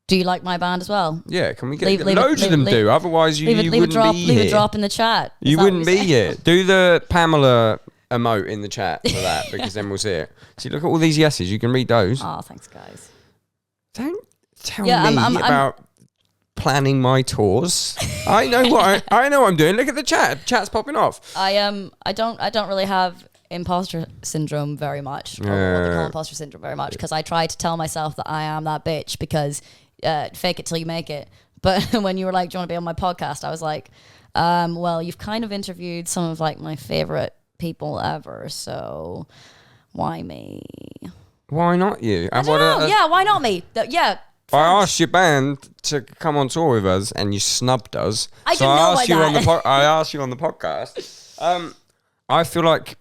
do you like my band as well? Yeah, can we get loads of them do? Otherwise, you wouldn't be here. Leave a drop in the chat. You wouldn't be here. Do the Pamela emote in the chat for that, because then we'll see it. See, look at all these yeses. You can read those. Oh, thanks, guys. Don't tell me about planning my tours. I know I know what I'm doing. Look at the chat. Chat's popping off. I don't really have imposter syndrome very much, or what they call imposter syndrome very much, because I try to tell myself that I am that bitch, because fake it till you make it. But when you were like, do you want to be on my podcast? I was like, well, you've kind of interviewed some of like my favorite people ever, so why me? Why not you? I don't know. Yeah, why not me? I asked your band to come on tour with us, and you snubbed us. I didn't know about that. I asked you on the podcast. I feel like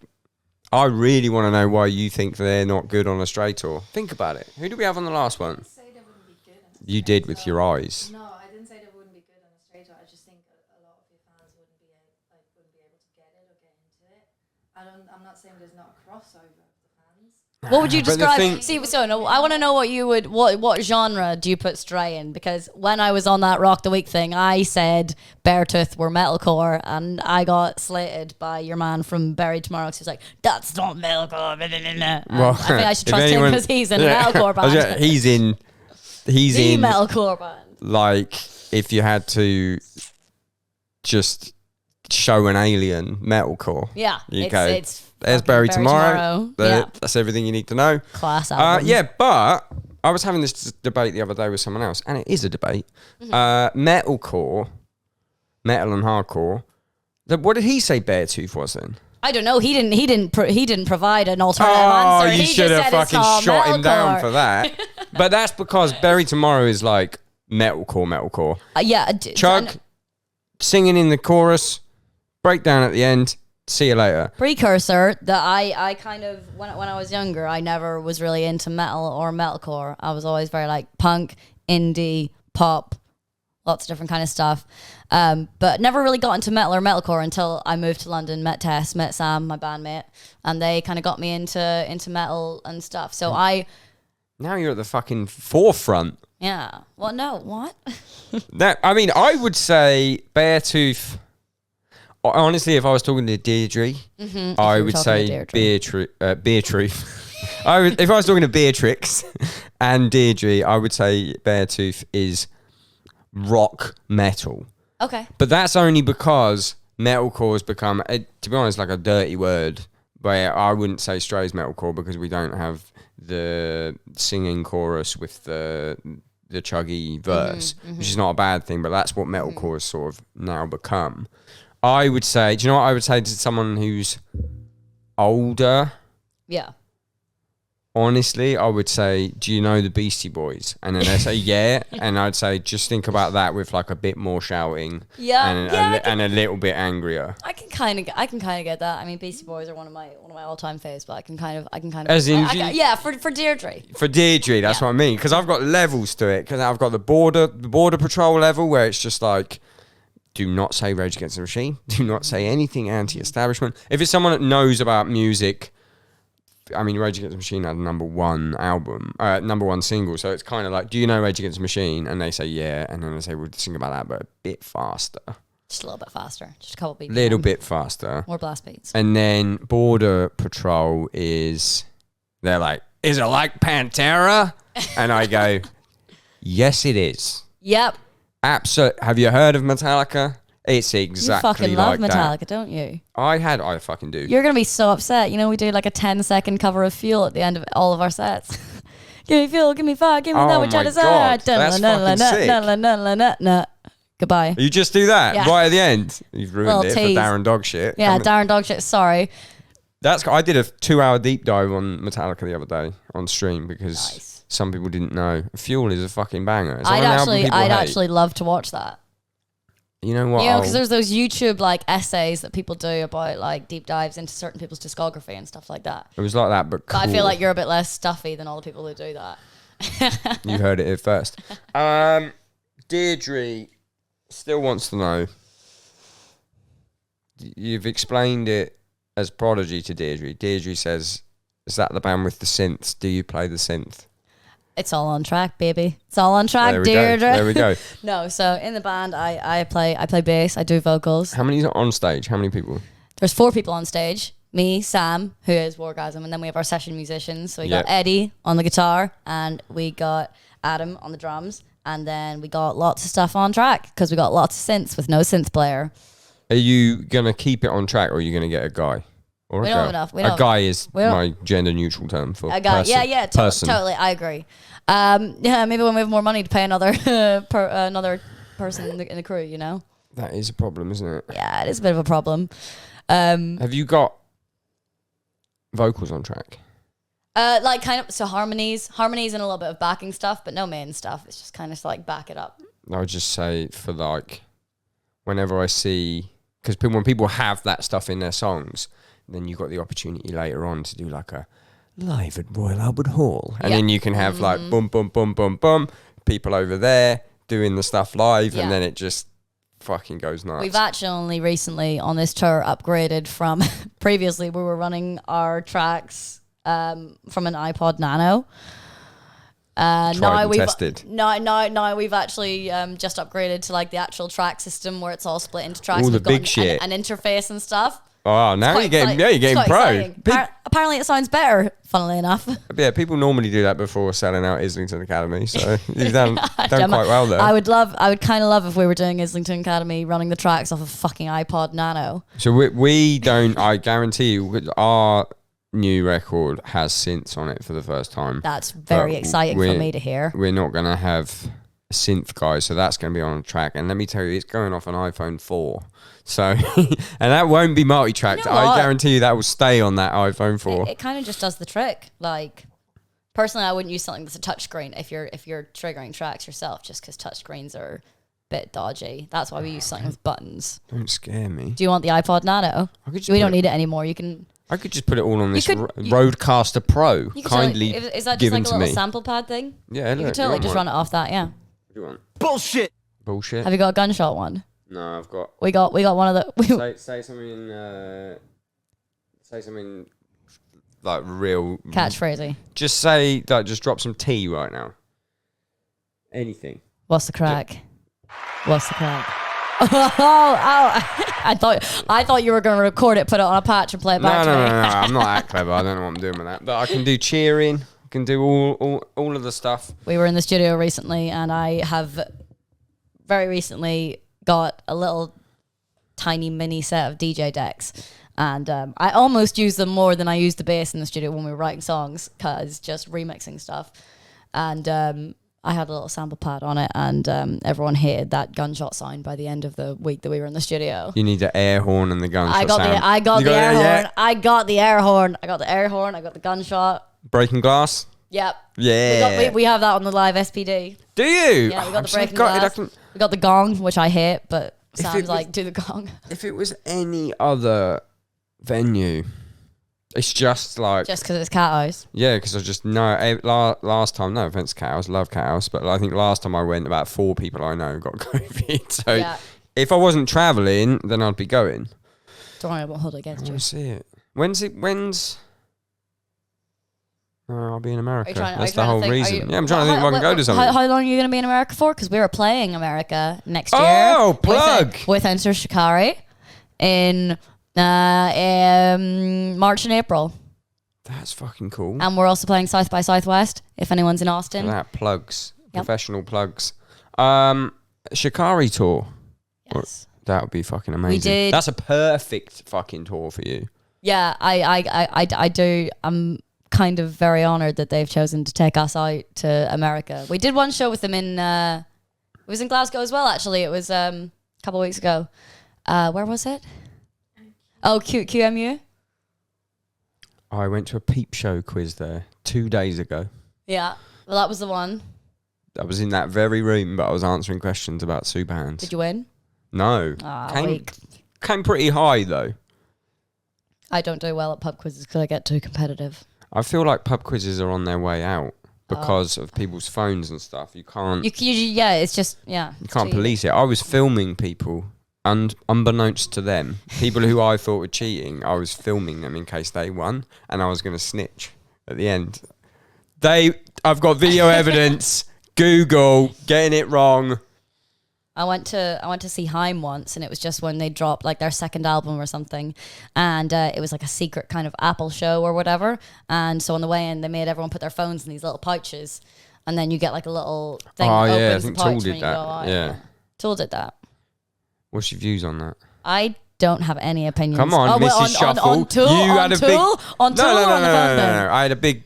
I really want to know why you think they're not good on a straight tour. Think about it. Who did we have on the last one? I didn't say they wouldn't be good on a You did with your eyes. No, I didn't say they wouldn't be good on a straight tour. I just think a lot of your fans wouldn't be able to get it or get into it. I'm not saying there's not a crossover of the fans. What would you describe? I want to know what genre do you put Stray in? Because when I was on that Rock the Week thing, I said Beartooth were metalcore, and I got slated by your man from Buried Tomorrow, because he was like, "That's not metalcore." Well, I think I should trust him because he's in a metalcore band. He's in metalcore band. Like, if you had to just show an alien metalcore, there's Buried Tomorrow. That's everything you need to know. Class album. But I was having this debate the other day with someone else, and it is a debate. Metalcore, metal and hardcore. What did he say Beartooth was then? I don't know. He didn't provide an alternative answer. Oh, you should have fucking shot him down for that. But that's because Buried Tomorrow is like metalcore. Chug, singing in the chorus, breakdown at the end. See you later. Precursor that I kind of, when I was younger, I never was really into metal or metalcore. I was always very like punk, indie, pop, lots of different kind of stuff. But never really got into metal or metalcore until I moved to London, met Tess, met Sam, my bandmate, and they kind of got me into metal and stuff. So now you're at the fucking forefront. Yeah. Well, no, what? I would say Beartooth. Honestly, if I was talking to Deirdre, I would say Beartooth. If I was talking to Beatrix and Deirdre, I would say Beartooth is rock metal. Okay. But that's only because metalcore has become, to be honest, like a dirty word. But I wouldn't say Stray's metalcore, because we don't have the singing chorus with the chuggy verse, which is not a bad thing, but that's what metalcore has sort of now become. I would say, do you know what I would say to someone who's older? Yeah. Honestly, I would say, do you know the Beastie Boys? And then they say, yeah. And I'd say, just think about that with like a bit more shouting. Yeah. And a little bit angrier. I can kind of get that. I mean, Beastie Boys are one of my all-time faves, but I can kind of. As in, for Deirdre. For Deirdre, that's what I mean. Because I've got levels to it. Because I've got the border patrol level, where it's just like, do not say Rage Against the Machine. Do not say anything anti-establishment. If it's someone that knows about music, I mean, Rage Against the Machine had a number one single. So it's kind of like, do you know Rage Against the Machine? And they say, yeah. And then they say, we'll sing about that, but a bit faster. Just a little bit faster. Just a couple beats. Little bit faster. More blast beats. And then Border Patrol they're like, is it like Pantera? And I go, yes, it is. Yep. Absolutely. Have you heard of Metallica? It's exactly like that. You fucking love Metallica, don't you? I fucking do. You're going to be so upset. You know, we do like a 10-second cover of Fuel at the end of all of our sets. Give me fuel, give me fire, give me that which I desire. That's fucking sick. Goodbye. You just do that right at the end. You've ruined it tease. for Darren Dogshit. Yeah, Darren Dogshit, sorry. I did a 2-hour deep dive on Metallica the other day on stream, because some people didn't know. Fuel is a fucking banger. I'd actually love to watch that. You know what? Yeah, because there's those YouTube like essays that people do about like deep dives into certain people's discography and stuff like that. It was like that, but cool. I feel like you're a bit less stuffy than all the people who do that. You heard it here first. Deirdre still wants to know. You've explained it as Prodigy to Deirdre. Deirdre says, is that the band with the synths? Do you play the synth? It's all on track, baby. It's all on track, Deirdre. There we go. No, so in the band, I play bass. I do vocals. How many are on stage? How many people? There's 4 people on stage. Me, Sam, who is Wargasm, and then we have our session musicians. So we got Eddie on the guitar, and we got Adam on the drums, And then we got lots of stuff on track because we got lots of synths with no synth player. Are you going to keep it on track or are you going to get a guy? Or We a don't girl? have enough. A guy is my gender neneutral term for A guy. person. Yeah, person. totally. I agree. Yeah, maybe when we have more money to pay another another person in the crew, you know? That is a problem, isn't it? Yeah, it is a bit of a problem. Have you got vocals on track? Like kind of, so harmonies and a little bit of backing stuff, but no main stuff. It's just kind of like back it up. I would just say for like, whenever I see, because when people have that stuff in their songs, then you've got the opportunity later on to do like a live at Royal Albert Hall. And then you can have like boom, boom, boom, boom, boom, people over there doing the stuff live, and then it just fucking goes nuts. We've actually recently on this tour upgraded from, previously we were running our tracks from an iPod Nano. Now we've tested. Now we've actually just upgraded to like the actual track system where it's all split into tracks. All the We've got big shit. an interface and stuff. Oh, now you're getting pro. Apparently it sounds better, funnily enough. Yeah, people normally do that before selling out Islington Academy, so you've done quite well there. I would kind of love if we were doing Islington Academy running the tracks off a fucking iPod Nano. So we don't, I guarantee you, our new record has synths on it for the first time. That's very exciting for me to hear. We're not going to have a synth guy, so that's going to be on track. And let me tell you, it's going off an iPhone 4. So, and that won't be multi-tracked. You know what? I guarantee you that will stay on that iPhone 4. It kind of just does the trick. Like, personally, I wouldn't use something that's a touchscreen if you're triggering tracks yourself, just because touchscreens are a bit dodgy. That's why we use something with buttons. Don't scare me. Do you want the iPod Nano? We don't need it anymore. You can. I could just put it all on this Rodecaster Pro, kindly is that just given like a to little me. sample pad thing? Yeah, You could totally just run it off that. Yeah. What do you want? Bullshit. Bullshit. Have you got a gunshot one? No, I've got. We got one of the. Say something. Say something like real Catchphrasey. Just say like, just drop some tea right now. Anything. What's the crack? What's the crack? I thought you were going to record it, put it on a patch, and play it back to me. No. I'm not that clever. I don't know what I'm doing with that, but I can do cheering. I can do all of the stuff. We were in the studio recently, and I have very recently got a little tiny mini set of DJ decks, and I almost use them more than I use the bass in the studio when we were writing songs, because just remixing stuff. And I had a little sample pad on it, and everyone hated that gunshot sound by the end of the week that we were in the studio. You need the air horn and the gunshot I got sound. I got the air horn. I got the gunshot. Breaking glass? Yep. Yeah. We have that on the live SPD. Do you? Yeah, we got the breaking glass. We got the gong, which I hate, but Sam's like, do the gong. If it was any other venue, it's just like... Just because it's Cat House. Yeah, because I just know... Last time, no offense Cat House, love Cat House, but I think last time I went, about 4 people I know got COVID. So if I wasn't travelling, then I'd be going. Don't worry, I won't hold it against you. I want to see it. When's... I'll be in America. That's the whole reason. I'm trying to think if I can go to something. How long are you going to be in America for? Because we were playing America next year. Oh, plug! With Enter Shikari in March and April. That's fucking cool. And we're also playing South by Southwest, if anyone's in Austin. That plugs. Yep. Professional plugs. Shikari tour. Yes. That would be fucking amazing. We did. That's a perfect fucking tour for you. Yeah, I do. I'm kind of very honored that they've chosen to take us out to America. We did one show with them in it was in Glasgow as well, actually. It was a couple of weeks ago. Where was it? Oh, QMU. I went to a peep show quiz there 2 days ago. Yeah, well, that was the one. I was in that very room, but I was answering questions about super hands. Did you win? No. Came pretty high though. I don't do well at pub quizzes because I get too competitive. I feel like pub quizzes are on their way out because of people's phones and stuff. You can't. It's just You can't police it. I was filming people, and unbeknownst to them, people who I thought were cheating, I was filming them in case they won, and I was going to snitch at the end. I've got video evidence. Google getting it wrong. I went to see Haim once, and it was just when they dropped like their second album or something, and it was like a secret kind of Apple show or whatever. And so on the way in, they made everyone put their phones in these little pouches, and then you get like a little thing. Oh, that yeah, I opens think the pouch Tool did and you that. go, oh, Yeah. Tool did that. What's your views on that? I don't have any opinions. Come on, Mrs. Shuffle. On Tool? You had a big... On Tool or on the phone? No. I had a big...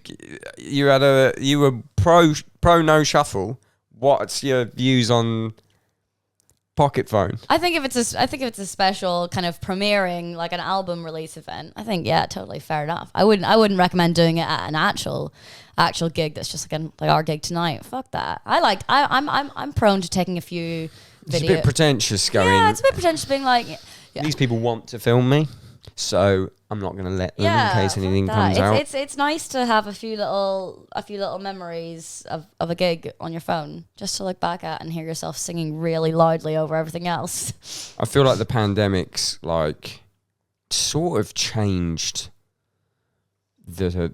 You were pro no shuffle. What's your views on pocket phone? I think if it's a special kind of premiering, like an album release event, I think totally fair enough. I wouldn't recommend doing it at an actual gig that's just like our gig tonight. Fuck that. I'm prone to taking a few videos. It's a bit pretentious going. Yeah, it's a bit pretentious being like, these people want to film me, so I'm not going to let them in case anything comes out. It's nice to have a few little memories of a gig on your phone, just to look back at and hear yourself singing really loudly over everything else. I feel like the pandemic's like sort of changed the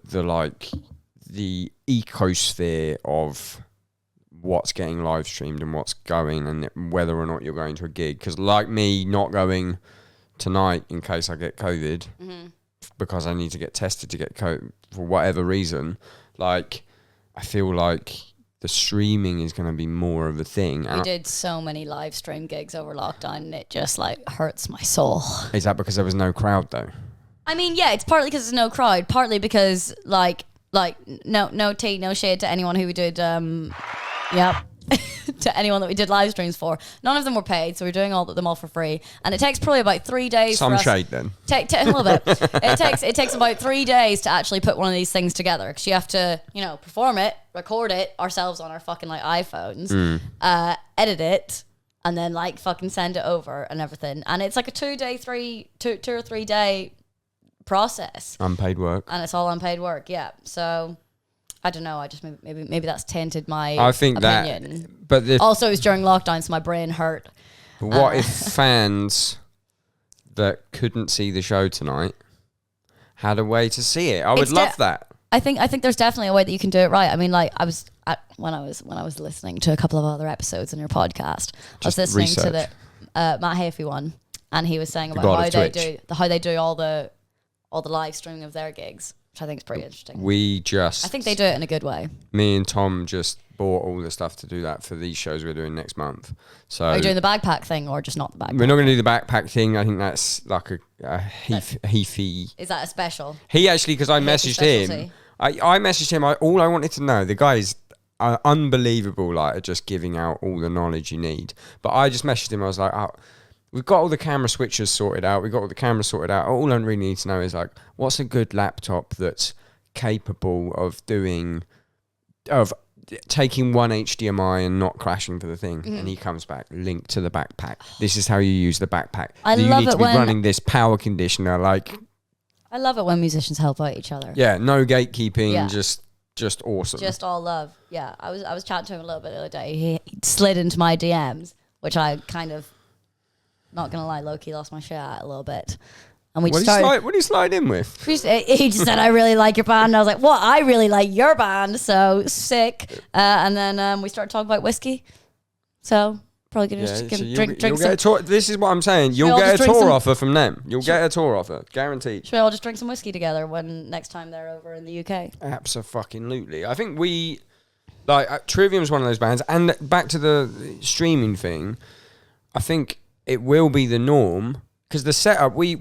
ecosphere of what's getting live streamed and what's going, and whether or not you're going to a gig. Because like me not going tonight in case I get COVID, because I need to get tested to get COVID for whatever reason, like I feel like the streaming is going to be more of a thing. We did so many live stream gigs over lockdown, and it just like hurts my soul. Is that because there was no crowd though? I mean, yeah, it's partly because there's no crowd, partly because like no tea, no shade to anyone who we did to anyone that we did live streams for. None of them were paid, so we're doing them all for free. And it takes probably about 3 days. Some for us shade then. A little bit. It takes about 3 days to actually put one of these things together, because you have to, perform it, record it ourselves on our fucking like iPhones, edit it, and then like fucking send it over and everything. And it's like a 2 or 3 day process. Unpaid work. And it's all unpaid work, yeah. So I don't know. I just maybe that's tainted my opinion. But also, it was during lockdown, so my brain hurt. What if fans that couldn't see the show tonight had a way to see it? I would love that. I think there's definitely a way that you can do it right. I mean, like when I was listening to a couple of other episodes on your podcast, I was listening to the Matt Hafey one, and he was saying about how they do all the live streaming of their gigs, which I think is pretty interesting. I think they do it in a good way. Me and Tom just bought all the stuff to do that for these shows we're doing next month. So are you doing the backpack thing or just not the backpack? We're not going to do the backpack thing. I think that's like a Heafy. Is that a special? He actually, because I messaged him. I messaged him. All I wanted to know, the guy is unbelievable, like at just giving out all the knowledge you need. But I just messaged him. I was like, we've got all the camera switches sorted out. We've got all the cameras sorted out. All I really need to know is like, what's a good laptop that's capable of taking one HDMI and not crashing for the thing. And he comes back, link to the backpack. This is how you use the backpack. You need to be running this power conditioner. Like, I love it when musicians help out each other. Yeah, no gatekeeping. Yeah. Just awesome. Just all love. Yeah, I was chatting to him a little bit the other day. He slid into my DMs, which I kind of, not gonna lie, low-key lost my shit at a little bit. And we what did he slide in with? He just said, I really like your band. And I was like, what? I really like your band. So sick. And then we started talking about whiskey. So probably going to drink some. This is what I'm saying. You'll get a tour offer from them. You'll get a tour offer. Guaranteed. Should we all just drink some whiskey together when next time they're over in the UK? Abso-fucking-lutely. I think we... Like, Trivium's one of those bands. And back to the streaming thing, I think it will be the norm. Because the setup, we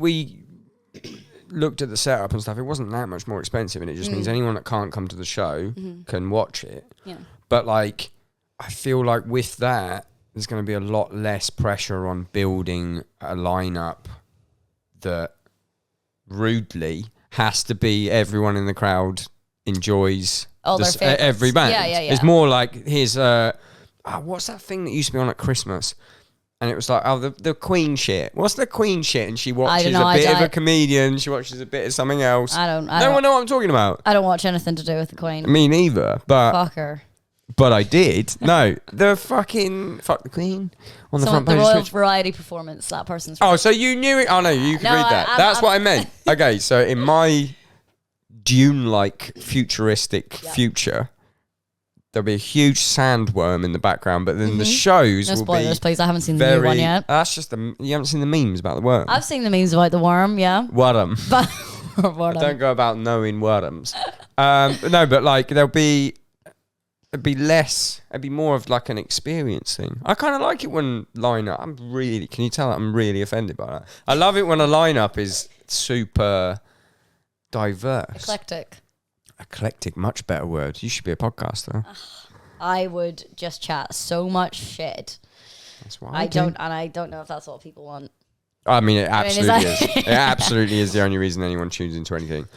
looked at the setup and stuff, it wasn't that much more expensive, and it just means anyone that can't come to the show can watch it. Yeah. But like, I feel like with that, there's going to be a lot less pressure on building a lineup that rudely has to be everyone in the crowd enjoys every band. Yeah. It's more like, here's what's that thing that used to be on at Christmas? And it was like, the Queen shit. What's the Queen shit? And she watches a bit of a comedian. She watches a bit of something else. No one know what I'm talking about. I don't watch anything to do with the Queen. Me neither. But fuck her. But I did. No, the fucking fuck the Queen on the front page. The Royal Variety Performance. That person's. Oh, so you knew it? Oh no, you could read that. That's what I meant. Okay, so in my Dune-like futuristic future, there'll be a huge sandworm in the background, but then the shows no will spoilers, please. I haven't seen the new one yet. That's just you haven't seen the memes about the worm. I've seen the memes about the worm, yeah. Worm. Don't go about knowing worms. No, but like there'll be it'd be more of like an experience thing. I kind of like it when lineup. Can you tell that I'm really offended by that? I love it when a lineup is super diverse. Eclectic, much better word. You should be a podcaster. I would just chat so much shit. That's why I don't know if that's what people want. I mean, it absolutely is. It absolutely is the only reason anyone tunes into anything.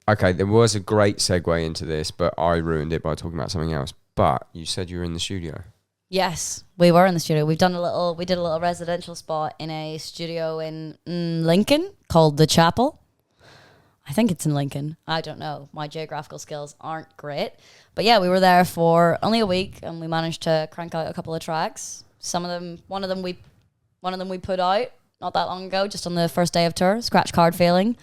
Okay, there was a great segue into this, but I ruined it by talking about something else. But you said you were in the studio. Yes, we were in the studio. We did a little residential spot in a studio in Lincoln called The Chapel. I think it's in Lincoln. I don't know. My geographical skills aren't great. But yeah, we were there for only a week and we managed to crank out a couple of tracks. One of them we put out not that long ago, just on the first day of tour, Scratch Card Feeling.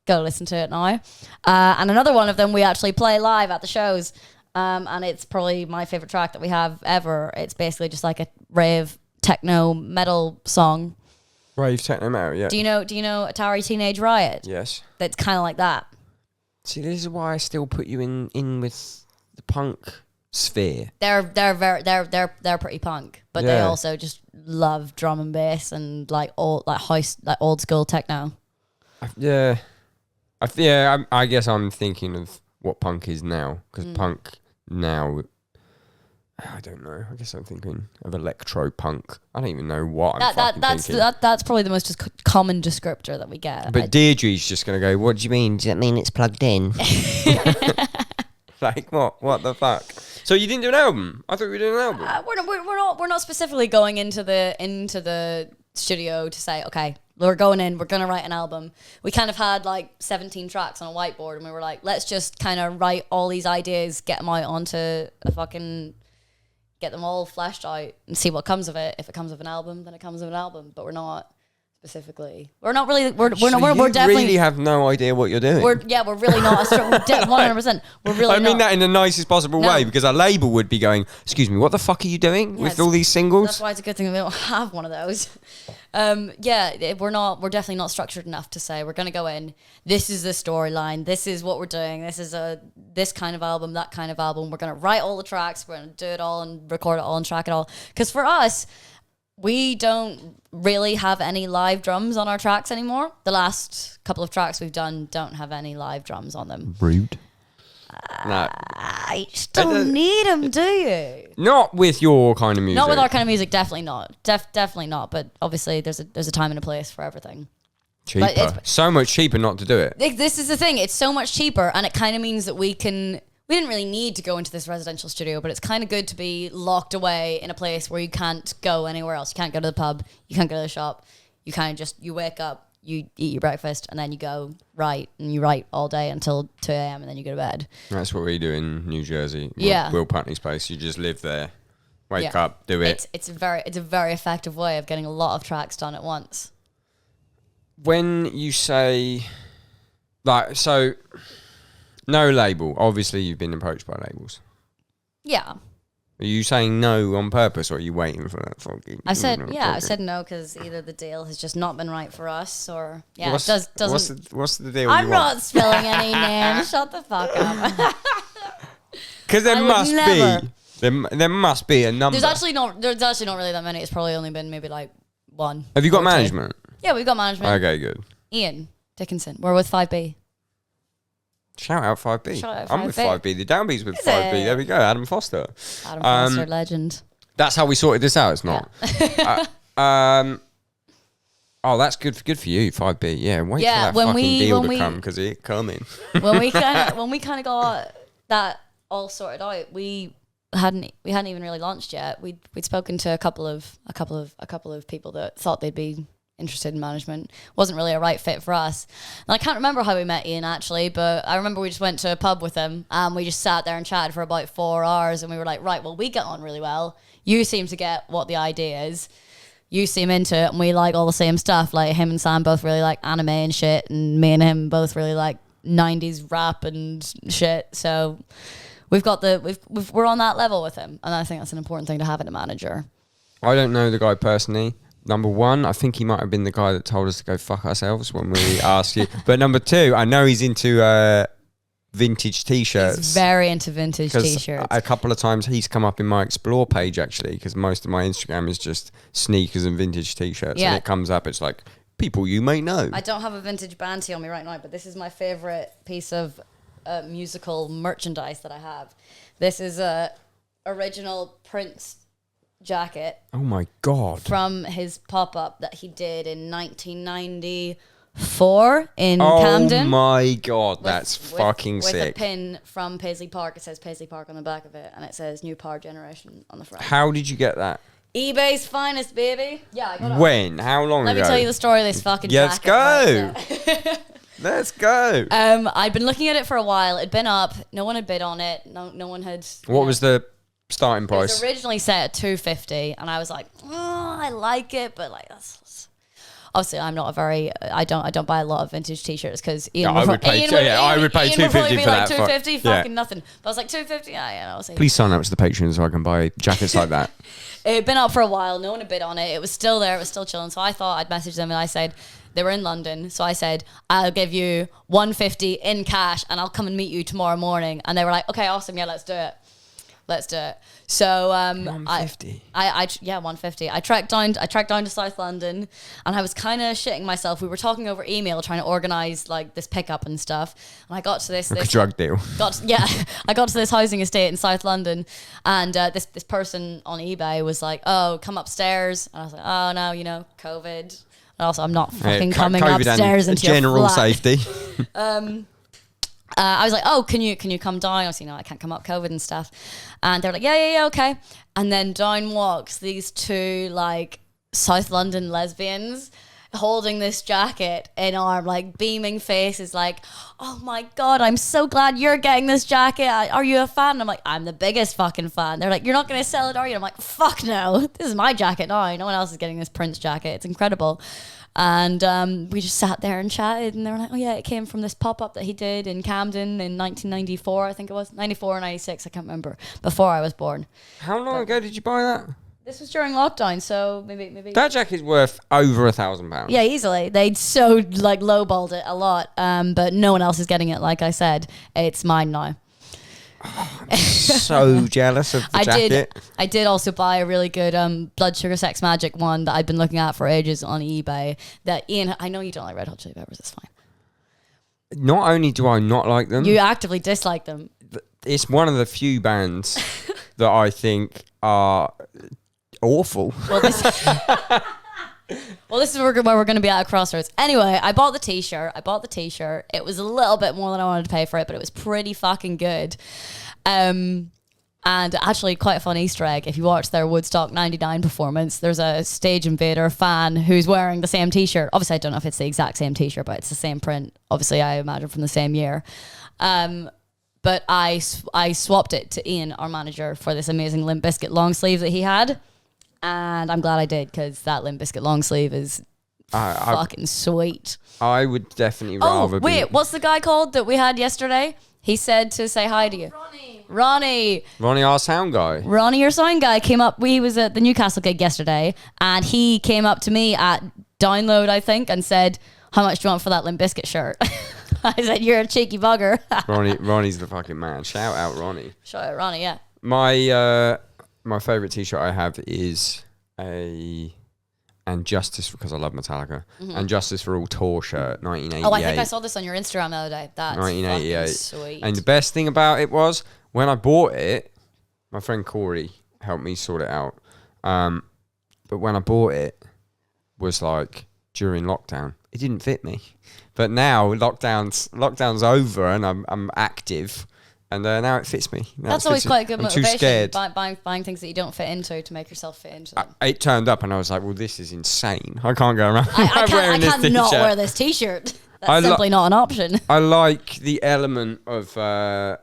Go listen to it now. And another one of them we actually play live at the shows. And it's probably my favorite track that we have ever. It's basically just like a rave techno metal song. Rave techno metal, yeah. Do you know Atari Teenage Riot? Yes. That's kind of like that. See, this is why I still put you in with the punk sphere. They're pretty punk, but they also just love drum and bass and like old school techno. I guess I'm thinking of what punk is now, because punk now, I don't know. I guess I'm thinking of electro punk. I don't even know what that's probably the most common descriptor that we get. But Deirdre's just gonna go, "What do you mean? Does that mean it's plugged in?" Like what? What the fuck? So you didn't do an album? I thought we were doing an album. We're not specifically going into the studio to say, okay, we're going in, we're gonna write an album. We kind of had like 17 tracks on a whiteboard, and we were like, let's just kind of write all these ideas, get them out onto a fucking. Get them all fleshed out and see what comes of it. If it comes of an album, then it comes of an album. But we're not specifically. We're not really. We're definitely. Really have no idea what you're doing. We're really not. 100%. We're really. I mean that in the nicest possible way, because our label would be going, "Excuse me, what the fuck are you doing with all these singles?" That's why it's a good thing that we don't have one of those. We're definitely not structured enough to say we're going to go in. This is the storyline. This is what we're doing. This is this kind of album, that kind of album. We're going to write all the tracks. We're going to do it all and record it all and track it all. Because for us, we don't really have any live drums on our tracks anymore. The last couple of tracks we've done don't have any live drums on them. Rude. No. You just don't need them, do you? Not with your kind of music. Not with our kind of music, definitely not. Definitely not. But obviously, there's a time and a place for everything. Cheaper. So much cheaper not to do it. This is the thing. It's so much cheaper, and it kind of means that we didn't really need to go into this residential studio, but it's kind of good to be locked away in a place where you can't go anywhere else. You can't go to the pub. You can't go to the shop. You kind of just, you wake up, you eat your breakfast, and then you go write, and you write all day until 2 a.m. and then you go to bed. That's what we do in New Jersey. Yeah. Will Putney's place. You just live there, wake up, do it. It's a very effective way of getting a lot of tracks done at once. When you say, like, so, no label. Obviously, you've been approached by labels. Yeah. Are you saying no on purpose, or are you waiting for that fucking? I said no because either the deal has just not been right for us, or doesn't. What's the deal? I'm not spilling any names. Shut the fuck up. Because there must be a number. There's actually not really that many. It's probably only been maybe like one. Have you got management? Yeah, we've got management. Okay, good. Ian Dickinson. We're with 5B. Shout out 5B. I'm with 5B. The Downbeat's with 5B. There we go. Adam Foster. Adam Foster, legend. That's how we sorted this out. It's not. Yeah. Oh, that's good for you, 5B. Yeah, wait for that fucking deal to come, because it's coming. when we kind of got that all sorted out, we hadn't even really launched yet. We'd spoken to a couple of people that thought they'd be interested in management. Wasn't really a right fit for us. And I can't remember how we met Ian actually, but I remember we just went to a pub with him and we just sat there and chatted for about 4 hours, and we were like, right, well, we get on really well. You seem to get what the idea is. You seem into it, and we like all the same stuff. Like him and Sam both really like anime and shit, and me and him both really like 90s rap and shit. So we're on that level with him, and I think that's an important thing to have in a manager. I don't know the guy personally. Number one, I think he might have been the guy that told us to go fuck ourselves when we asked you. But number two, I know he's into vintage t-shirts. He's very into vintage t-shirts. A couple of times he's come up in my explore page actually, because most of my Instagram is just sneakers and vintage t-shirts, and it comes up. It's like people you may know. I don't have a vintage banty on me right now, but this is my favorite piece of musical merchandise that I have. This is a original Prince jacket. Oh my god! From his pop-up that he did in 1994 in Camden. Oh my god, that's fucking sick. With a pin from Paisley Park. It says Paisley Park on the back of it, and it says New Power Generation on the front. How did you get that? eBay's finest, baby. Yeah, I got it. When? How long ago? Let me tell you the story of this fucking jacket. Let's go. Let's go. I'd been looking at it for a while. It'd been up. No one had bid on it. No one had. What was the starting price? It was originally set at $250, and I was like, I like it, but like that's. Obviously, I'm not a very. I don't buy a lot of vintage T-shirts because Ian. I would pay $250 for like that. $250, fucking nothing. But I was like $250. Yeah, I'll say. Please sign up to the Patreon so I can buy jackets like that. It had been up for a while. No one had bid on it. It was still there. It was still chilling. So I thought I'd message them, and I said they were in London. So I said I'll give you $150 in cash, and I'll come and meet you tomorrow morning. And they were like, okay, awesome, yeah, let's do it. So 150. Yeah, $150. I tracked down to South London, and I was kind of shitting myself. We were talking over email, trying to organize like this pickup and stuff. And I got to this drug deal. I got to this housing estate in South London, and this person on eBay was like, "Oh, come upstairs." And I was like, "Oh no, COVID." And also, I'm not fucking coming COVID upstairs into general your flat. safety. I was like, oh, can you come down? Obviously, I can't come up, COVID and stuff. And they're like, yeah, okay. And then down walks these two like South London lesbians holding this jacket in arm, like beaming faces, like, oh my God, I'm so glad you're getting this jacket. Are you a fan? And I'm like, I'm the biggest fucking fan. They're like, you're not going to sell it, are you? And I'm like, fuck no. This is my jacket now. No one else is getting this Prince jacket. It's incredible. And we just sat there and chatted, and they were like, oh yeah, it came from this pop-up that he did in Camden in 1994, I think it was 94 or 96, I can't remember, before I was born. How long ago did you buy that? This was during lockdown, so maybe that jacket's worth over £1,000. Yeah, easily. They'd so like lowballed it a lot, but no one else is getting it. Like I said, it's mine now. Oh, I'm so jealous of the jacket. I did also buy a really good Blood Sugar Sex Magic one that I've been looking at for ages on eBay. That Ian, I know you don't like Red Hot Chili Peppers. It's fine. Not only do I not like them, you actively dislike them. It's one of the few bands that I think are awful. Well, this is where we're going to be at a crossroads. Anyway, I bought the t-shirt. It was a little bit more than I wanted to pay for it, but it was pretty fucking good. And actually quite a fun Easter egg. If you watch their Woodstock 99 performance, there's a Stage Invader fan who's wearing the same t-shirt. Obviously, I don't know if it's the exact same t-shirt, but it's the same print. Obviously, I imagine from the same year. But I swapped it to Ian, our manager, for this amazing Limp Bizkit long sleeve that he had. And I'm glad I did, because that Limp Bizkit long sleeve is fucking sweet. I would definitely rather wait, what's the guy called that we had yesterday? He said to say hi to you. Ronnie, our sound guy. Ronnie, your sound guy, came up. We was at the Newcastle gig yesterday, and he came up to me at Download, I think, and said, how much do you want for that Limp Bizkit shirt? I said, you're a cheeky bugger. Ronnie's the fucking man. Shout out Ronnie. Shout out Ronnie, yeah. My favourite t-shirt I have is And Justice, because I love Metallica, and Justice for All tour shirt, 1988. Oh, I think I saw this on your Instagram the other day. That's 1988. Sweet. And the best thing about it was, when I bought it, my friend Corey helped me sort it out. But when I bought it, was like during lockdown. It didn't fit me. But now lockdown's over and I'm active. And now it fits me. That's always quite a good motivation. I'm too scared. Buying things that you don't fit into to make yourself fit into them. It turned up and I was like, well, this is insane. I can't go around wearing this t-shirt. I can't not wear this t-shirt. That's simply not an option. I like the element of... can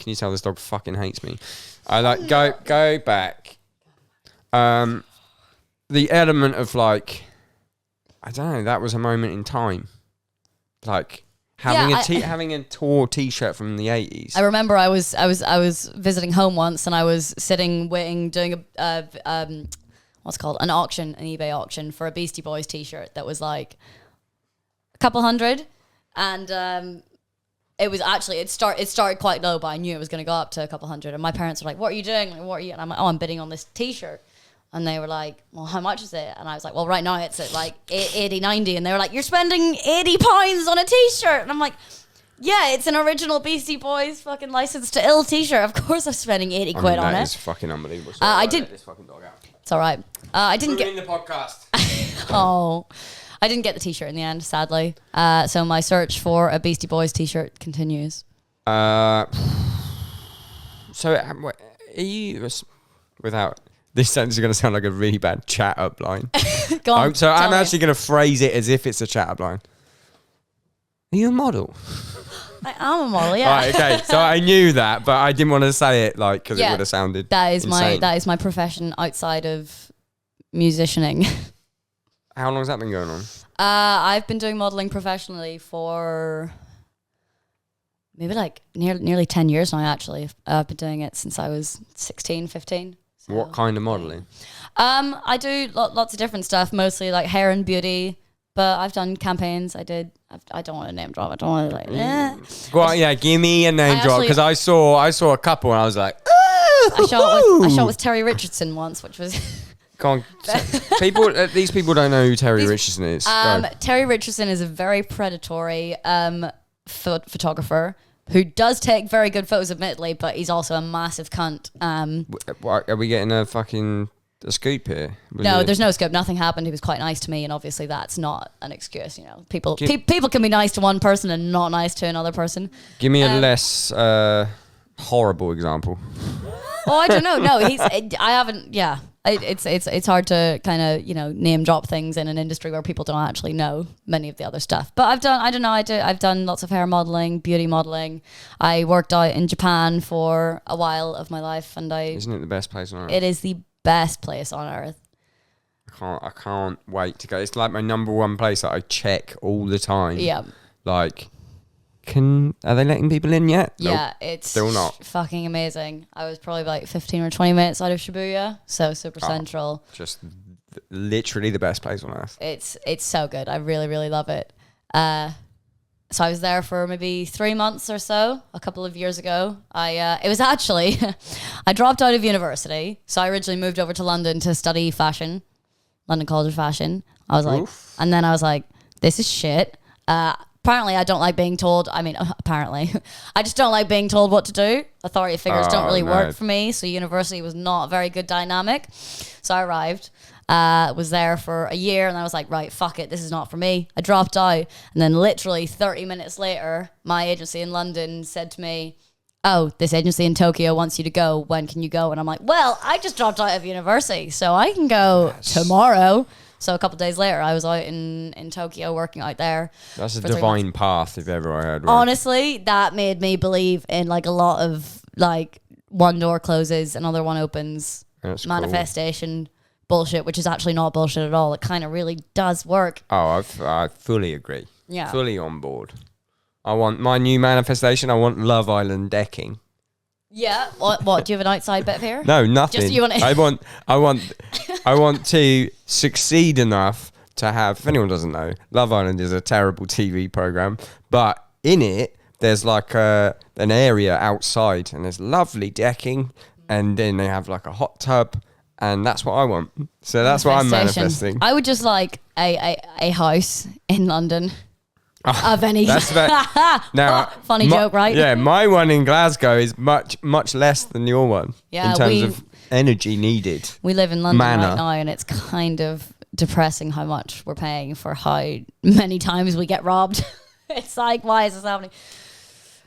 you tell this dog fucking hates me? I like... Go back. The element of like... I don't know. That was a moment in time. Like... Having a tour T-shirt from the 80s. I remember I was visiting home once, and I was sitting waiting doing what's called an eBay auction for a Beastie Boys T-shirt that was like a couple hundred, and it was actually it started quite low, but I knew it was going to go up to a couple hundred. And my parents were like, "What are you doing? Like, what are you?" And I'm like, "Oh, I'm bidding on this T-shirt." And they were like, "Well, how much is it?" And I was like, "Well, right now it's at like 80, 90." And they were like, "You're spending £80 on a T-shirt." And I'm like, "Yeah, it's an original Beastie Boys fucking License to Ill T-shirt. Of course I'm spending 80 quid on it." That is fucking unbelievable. I did. Let this fucking dog out. It's all right. I didn't Ruining get the podcast. Oh, I didn't get the T-shirt in the end, sadly. So my search for a Beastie Boys T-shirt continues. So, are you, without, this sentence is going to sound like a really bad chat up line. Go on. I'm actually going to phrase it as if it's a chat up line. Are you a model? I am a model, yeah. Right, okay, so I knew that, but I didn't want to say it like because it would have sounded that is insane. my profession outside of musicianing. How long has that been going on? I've been doing modeling professionally for maybe like nearly 10 years now, actually. I've been doing it since I was 16, 15. So, What kind of modeling? I do lots of different stuff, mostly like hair and beauty, but I've done campaigns. I don't want to name drop. I don't want to like, Go on, yeah, give me a name drop because I saw a couple and I was like, I shot with Terry Richardson once, which was... Go on. These people don't know who Terry Richardson is. Terry Richardson is a very predatory photographer who does take very good photos, admittedly, but he's also a massive cunt. Are we getting a scoop here? There's no scoop. Nothing happened. He was quite nice to me, and obviously that's not an excuse. You know, people can be nice to one person and not nice to another person. Give me a less horrible example. Oh, I don't know. No, I haven't. Yeah. It's hard to kind of, name drop things in an industry where people don't actually know many of the other stuff. But I've done lots of hair modeling, beauty modeling. I worked out in Japan for a while of my life, and Isn't it the best place on earth? It is the best place on earth. I can't wait to go. It's like my number one place that I check all the time. Yeah. Like, are they letting people in yet? Yeah, nope. it's still not. Fucking amazing. I was probably like 15 or 20 minutes out of Shibuya, so super central. Just literally the best place on earth. It's so good. I really, really love it. So I was there for maybe 3 months or so, a couple of years ago. It was actually, I dropped out of university, so I originally moved over to London to study fashion, London College of Fashion. I was like, Oof. And then I was like, this is shit. Apparently, I don't like being told. I mean, apparently, I just don't like being told what to do. Authority figures don't really work for me. So university was not a very good dynamic. So I arrived, was there for a year, and I was like, right, fuck it, this is not for me. I dropped out, and then literally 30 minutes later, my agency in London said to me, "Oh, this agency in Tokyo wants you to go. When can you go?" And I'm like, well, I just dropped out of university, so I can go tomorrow. So a couple of days later, I was out in Tokyo working out there. That's a divine path, if ever I heard one. Honestly, that made me believe in like a lot of like one door closes, another one opens, That's manifestation bullshit, which is actually not bullshit at all. It kind of really does work. Oh, I fully agree. Yeah. Fully on board. I want my new manifestation. I want Love Island decking. Yeah. What? Do you have an outside bit here? No, nothing. Just you want I want to succeed enough to have. If anyone doesn't know, Love Island is a terrible TV program, but in it there's like an area outside, and there's lovely decking, and then they have like a hot tub, and that's what I want. So that's what I'm manifesting. I would just like a house in London. Of any That's now funny joke, right? Yeah, my one in Glasgow is much less than your one in terms of energy needed. We live in London right now, and it's kind of depressing how much we're paying for how many times we get robbed. It's like, why is this happening?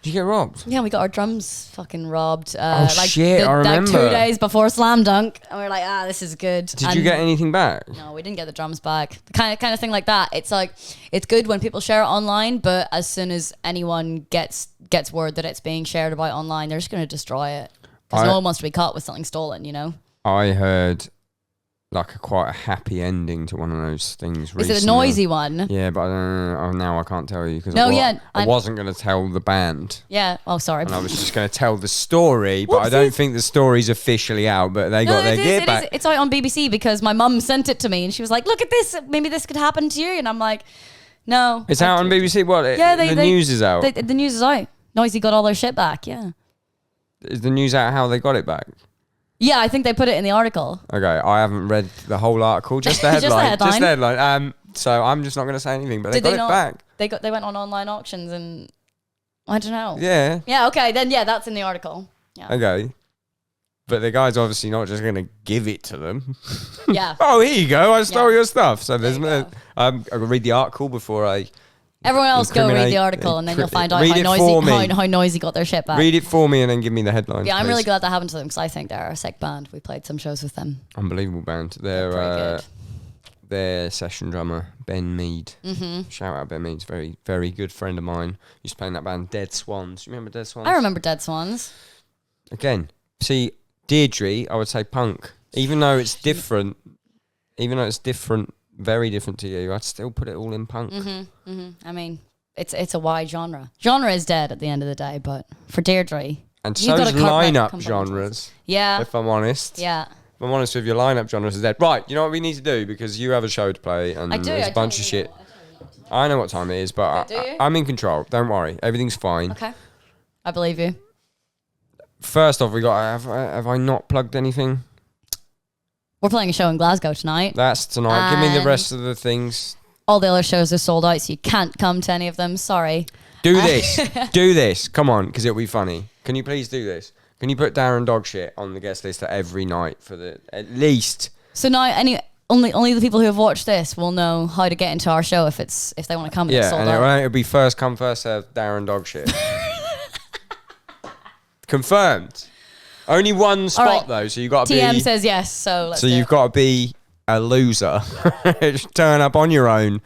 Did you get robbed? Yeah, we got our drums fucking robbed. Shit, I remember. Like 2 days before Slam Dunk, and we were like, this is good. Did you get anything back? No, we didn't get the drums back. The kind of thing like that. It's like, it's good when people share it online, but as soon as anyone gets word that it's being shared about online, they're just going to destroy it. Because no one wants to be caught with something stolen, you know? I heard like quite a happy ending to one of those things recently. Is it a noisy one? Yeah, but now I can't tell you because I wasn't going to tell the band. Yeah. Oh, sorry. And I was just going to tell the story, but I don't think the story's officially out, but they got their gear back. It's out on BBC because my mum sent it to me and she was like, look at this. Maybe this could happen to you. And I'm like, no. It's out on BBC? What? Yeah, the news is out. The news is out. Noisy got all their shit back, yeah. Is the news out how they got it back? Yeah, I think they put it in the article. Okay, I haven't read the whole article, just the headline. Just the headline. So I'm just not going to say anything, but they got it back. They went on online auctions and I don't know. Yeah. Yeah, okay, then that's in the article. Yeah. Okay. But the guy's obviously not just going to give it to them. Yeah. Oh, here you go. I stole Yeah. your stuff. So there's There you go. I can read the article before I Everyone else go read the incriminate- article and then you'll find out read it for me. how noisy got their shit back. read it for me and then give me the headline. Yeah, I'm please. really glad that happened to them because I think they're a sick band. We played some shows with them. Unbelievable band. They're pretty good. Their session drummer, Ben Mead. Mm-hmm. Shout out Ben Mead. He's a very, very good friend of mine. Used to play in that band, Dead Swans. You remember Dead Swans? I remember Dead Swans. Again, see, Deirdre, I would say punk. Even though it's different, very different to you, I'd still put it all in punk. Mm-hmm. Mm-hmm. I mean, it's a wide genre. Genre is dead at the end of the day, but for Deirdre, And you've so's gotta cut back lineup components. genres, Yeah, if I'm honest. yeah. If I'm honest with you, lineup genres is dead. Right, you know what we need to do? Because you have a show to play and I do. there's a bunch of shit. I know what time it is, but Do you? I'm in control. Don't worry. Everything's fine. Okay, I believe you. First off, have I not plugged anything? We're playing a show in Glasgow tonight. That's tonight. Give me the And- rest of the things. All the other shows are sold out, so you can't come to any of them. Sorry. Do this. Do this. Come on, because it'll be funny. Can you please do this? Can you put Darren Dogshit on the guest list every night for at least? So now, only the people who have watched this will know how to get into our show if they want to come. And it's Yeah, sold and out. it'll be first come, first served Darren Dogshit. Confirmed. Only one spot right. though, so you got to be. TM says yes, so let's do You've it. got to be a loser. Just turn up on your own.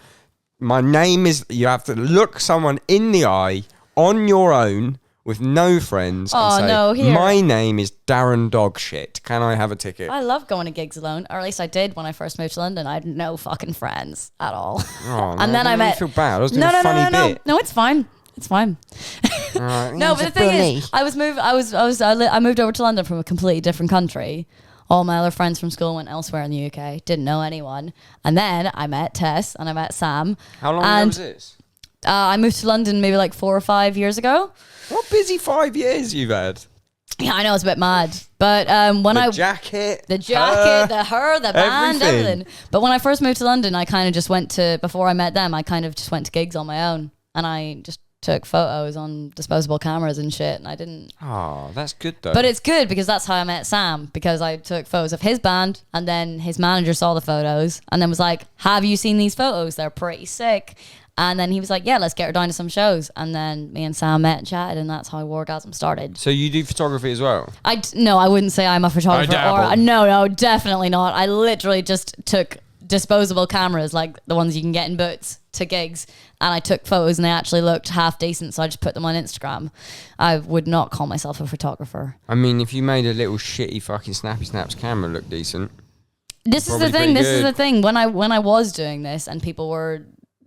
My name is. You have to look someone in the eye on your own with no friends. Oh, and say, no, here. My name is Darren Dogshit. Can I have a ticket? I love going to gigs alone, or at least I did when I first moved to London. I had no fucking friends at all. Oh, And then I met. feel bad. I was doing No, a funny no. bit. No, it's fine. It's fine. No, but the thing is, I moved over to London from a completely different country. All my other friends from school went elsewhere in the UK. Didn't know anyone. And then I met Tess and I met Sam. How long ago was this? I moved to London maybe like 4 or 5 years ago. What busy 5 years you've had? Yeah, I know it's a bit mad, but The jacket, the band, everything. everything. But when I first moved to London, I kind of just went to, before I met them, I kind of just went to gigs on my own, and I just took photos on disposable cameras and shit, and I didn't. Oh, that's good though. But it's good because that's how I met Sam, because I took photos of his band, and then his manager saw the photos, and then was like, "Have you seen these photos? They're pretty sick." And then he was like, "Yeah, let's get her down to some shows." And then me and Sam met and chatted, and that's how Wargasm started. So you do photography as well? No, I wouldn't say I'm a photographer. No, definitely not. I literally just took disposable cameras, like the ones you can get in Boots, to gigs, and I took photos, and they actually looked half decent, so I just put them on Instagram. I would not call myself a photographer. I mean, if you made a little shitty fucking Snappy Snaps camera look decent. This is the Probably thing. pretty This is good. the thing. When I was doing this, and people were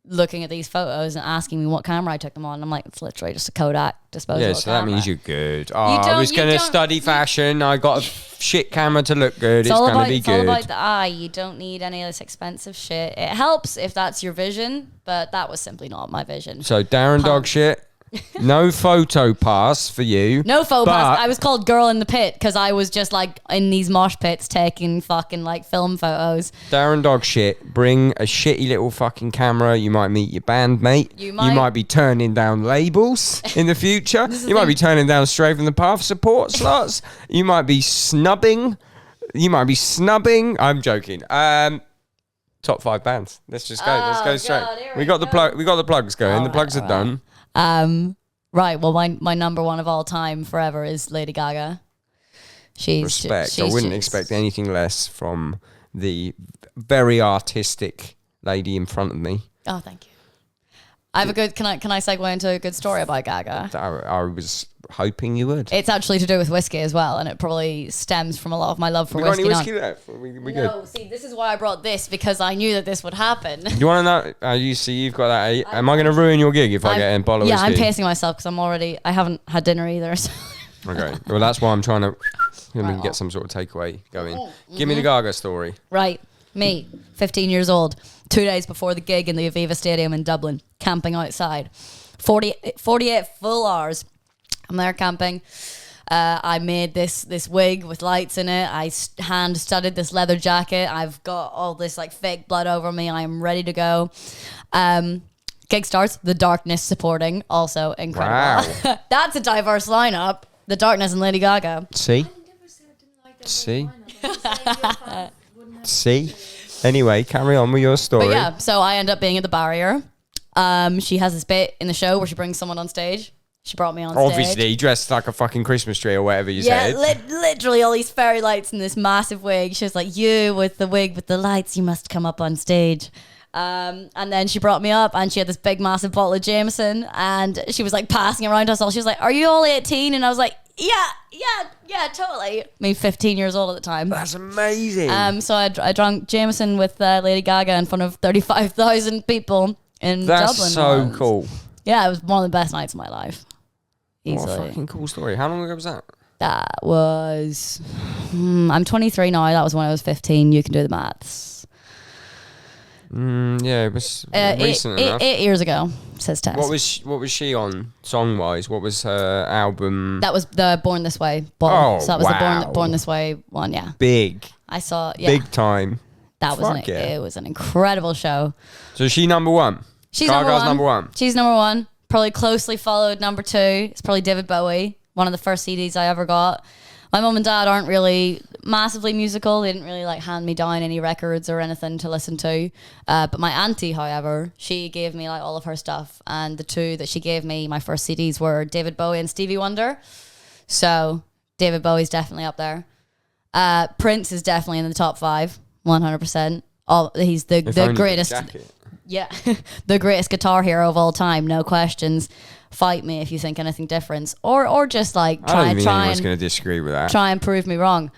looking at these photos and asking me what camera I took them on, I'm like, it's literally just a Kodak disposable Yeah, so that camera. means you're good. Oh, I don't- was you going to don't- study fashion. I got a shit camera to look good. It's all going to about, be it's all good. about the eye. You don't need any of this expensive shit. It helps if that's your vision, but that was simply not my vision. So Darren Punk. Dogshit, no photo pass for you. No faux but- pas. I was called Girl in the Pit because I was just like in these mosh pits taking fucking like film photos. Darren Dogshit, bring a shitty little fucking camera. You might meet your bandmate. You might. You might be turning down labels in the future. This is You the might be thing. turning down Straight from the Path support slots. You might be snubbing. I'm joking. Top 5 bands. Let's just go. Let's go Oh, straight. God, here we we got the go. plug. We got the plugs going. The Alright, plugs are alright. done. Right. Well, my number one of all time forever is Lady Gaga. Respect. I wouldn't expect anything less from the very artistic lady in front of me. Oh, thank you. I have a good. Can I segue into a good story about Gaga? I was hoping you would. It's actually to do with whiskey as well, and it probably stems from a lot of my love for We got whiskey. any whiskey left? We good. No, see, this is why I brought this, because I knew that this would happen. Do you want to know? You see, you've got that. Am I going to ruin your gig if I get a bottle of Yeah, whiskey? I'm pacing myself because I haven't had dinner either. So. Okay. Well, that's why I'm trying to. We Right can get on. some sort of takeaway going. Give me the Gaga story. Right, me, 15 years old, 2 days before the gig in the Aviva Stadium in Dublin, camping outside. 48 full hours I'm there camping. I made this wig with lights in it. I hand studded this leather jacket. I've got all this like fake blood over me. I am ready to go. Gig starts. The Darkness supporting. Also incredible. Wow. That's a diverse lineup. The Darkness and Lady Gaga. See? Anyway, carry on with your story. But yeah, so I end up being at the barrier. She has this bit in the show where she brings someone on stage. She brought me on stage. Obviously, dressed like a fucking Christmas tree or whatever you said. Yeah, literally all these fairy lights in this massive wig. She was like, you with the wig with the lights, you must come up on stage. And then she brought me up and she had this big massive bottle of Jameson and she was like passing around us all. She was like, are you all 18? And I was like, yeah, totally. I mean, 15 years old at the time. That's amazing. So I drank Jameson with Lady Gaga in front of 35,000 people in Dublin. That's so cool. Yeah, it was one of the best nights of my life. Easily. What a fucking cool story. How long ago was that? That was... I'm 23 now. That was when I was 15. You can do the maths. Yeah, it was recent enough. 8 years ago, says Tess. What was she on song-wise? What was her album? That was the Born This Way. So that was the Born This Way one, yeah. Big. I saw, yeah. Big time. That was it was an incredible show. So is she number one? She's Gaga's number one. She's number one. Probably closely followed number two. It's probably David Bowie, one of the first CDs I ever got. My mum and dad aren't really massively musical. They didn't really like hand me down any records or anything to listen to. But my auntie, however, she gave me like all of her stuff. And the two that she gave me, my first CDs, were David Bowie and Stevie Wonder. So David Bowie's definitely up there. Prince is definitely in the top 5, 100%. He's the greatest. Yeah, the greatest guitar hero of all time, no questions. Fight me if you think anything different, or just like try and anyone's going to disagree with that. Try and prove me wrong.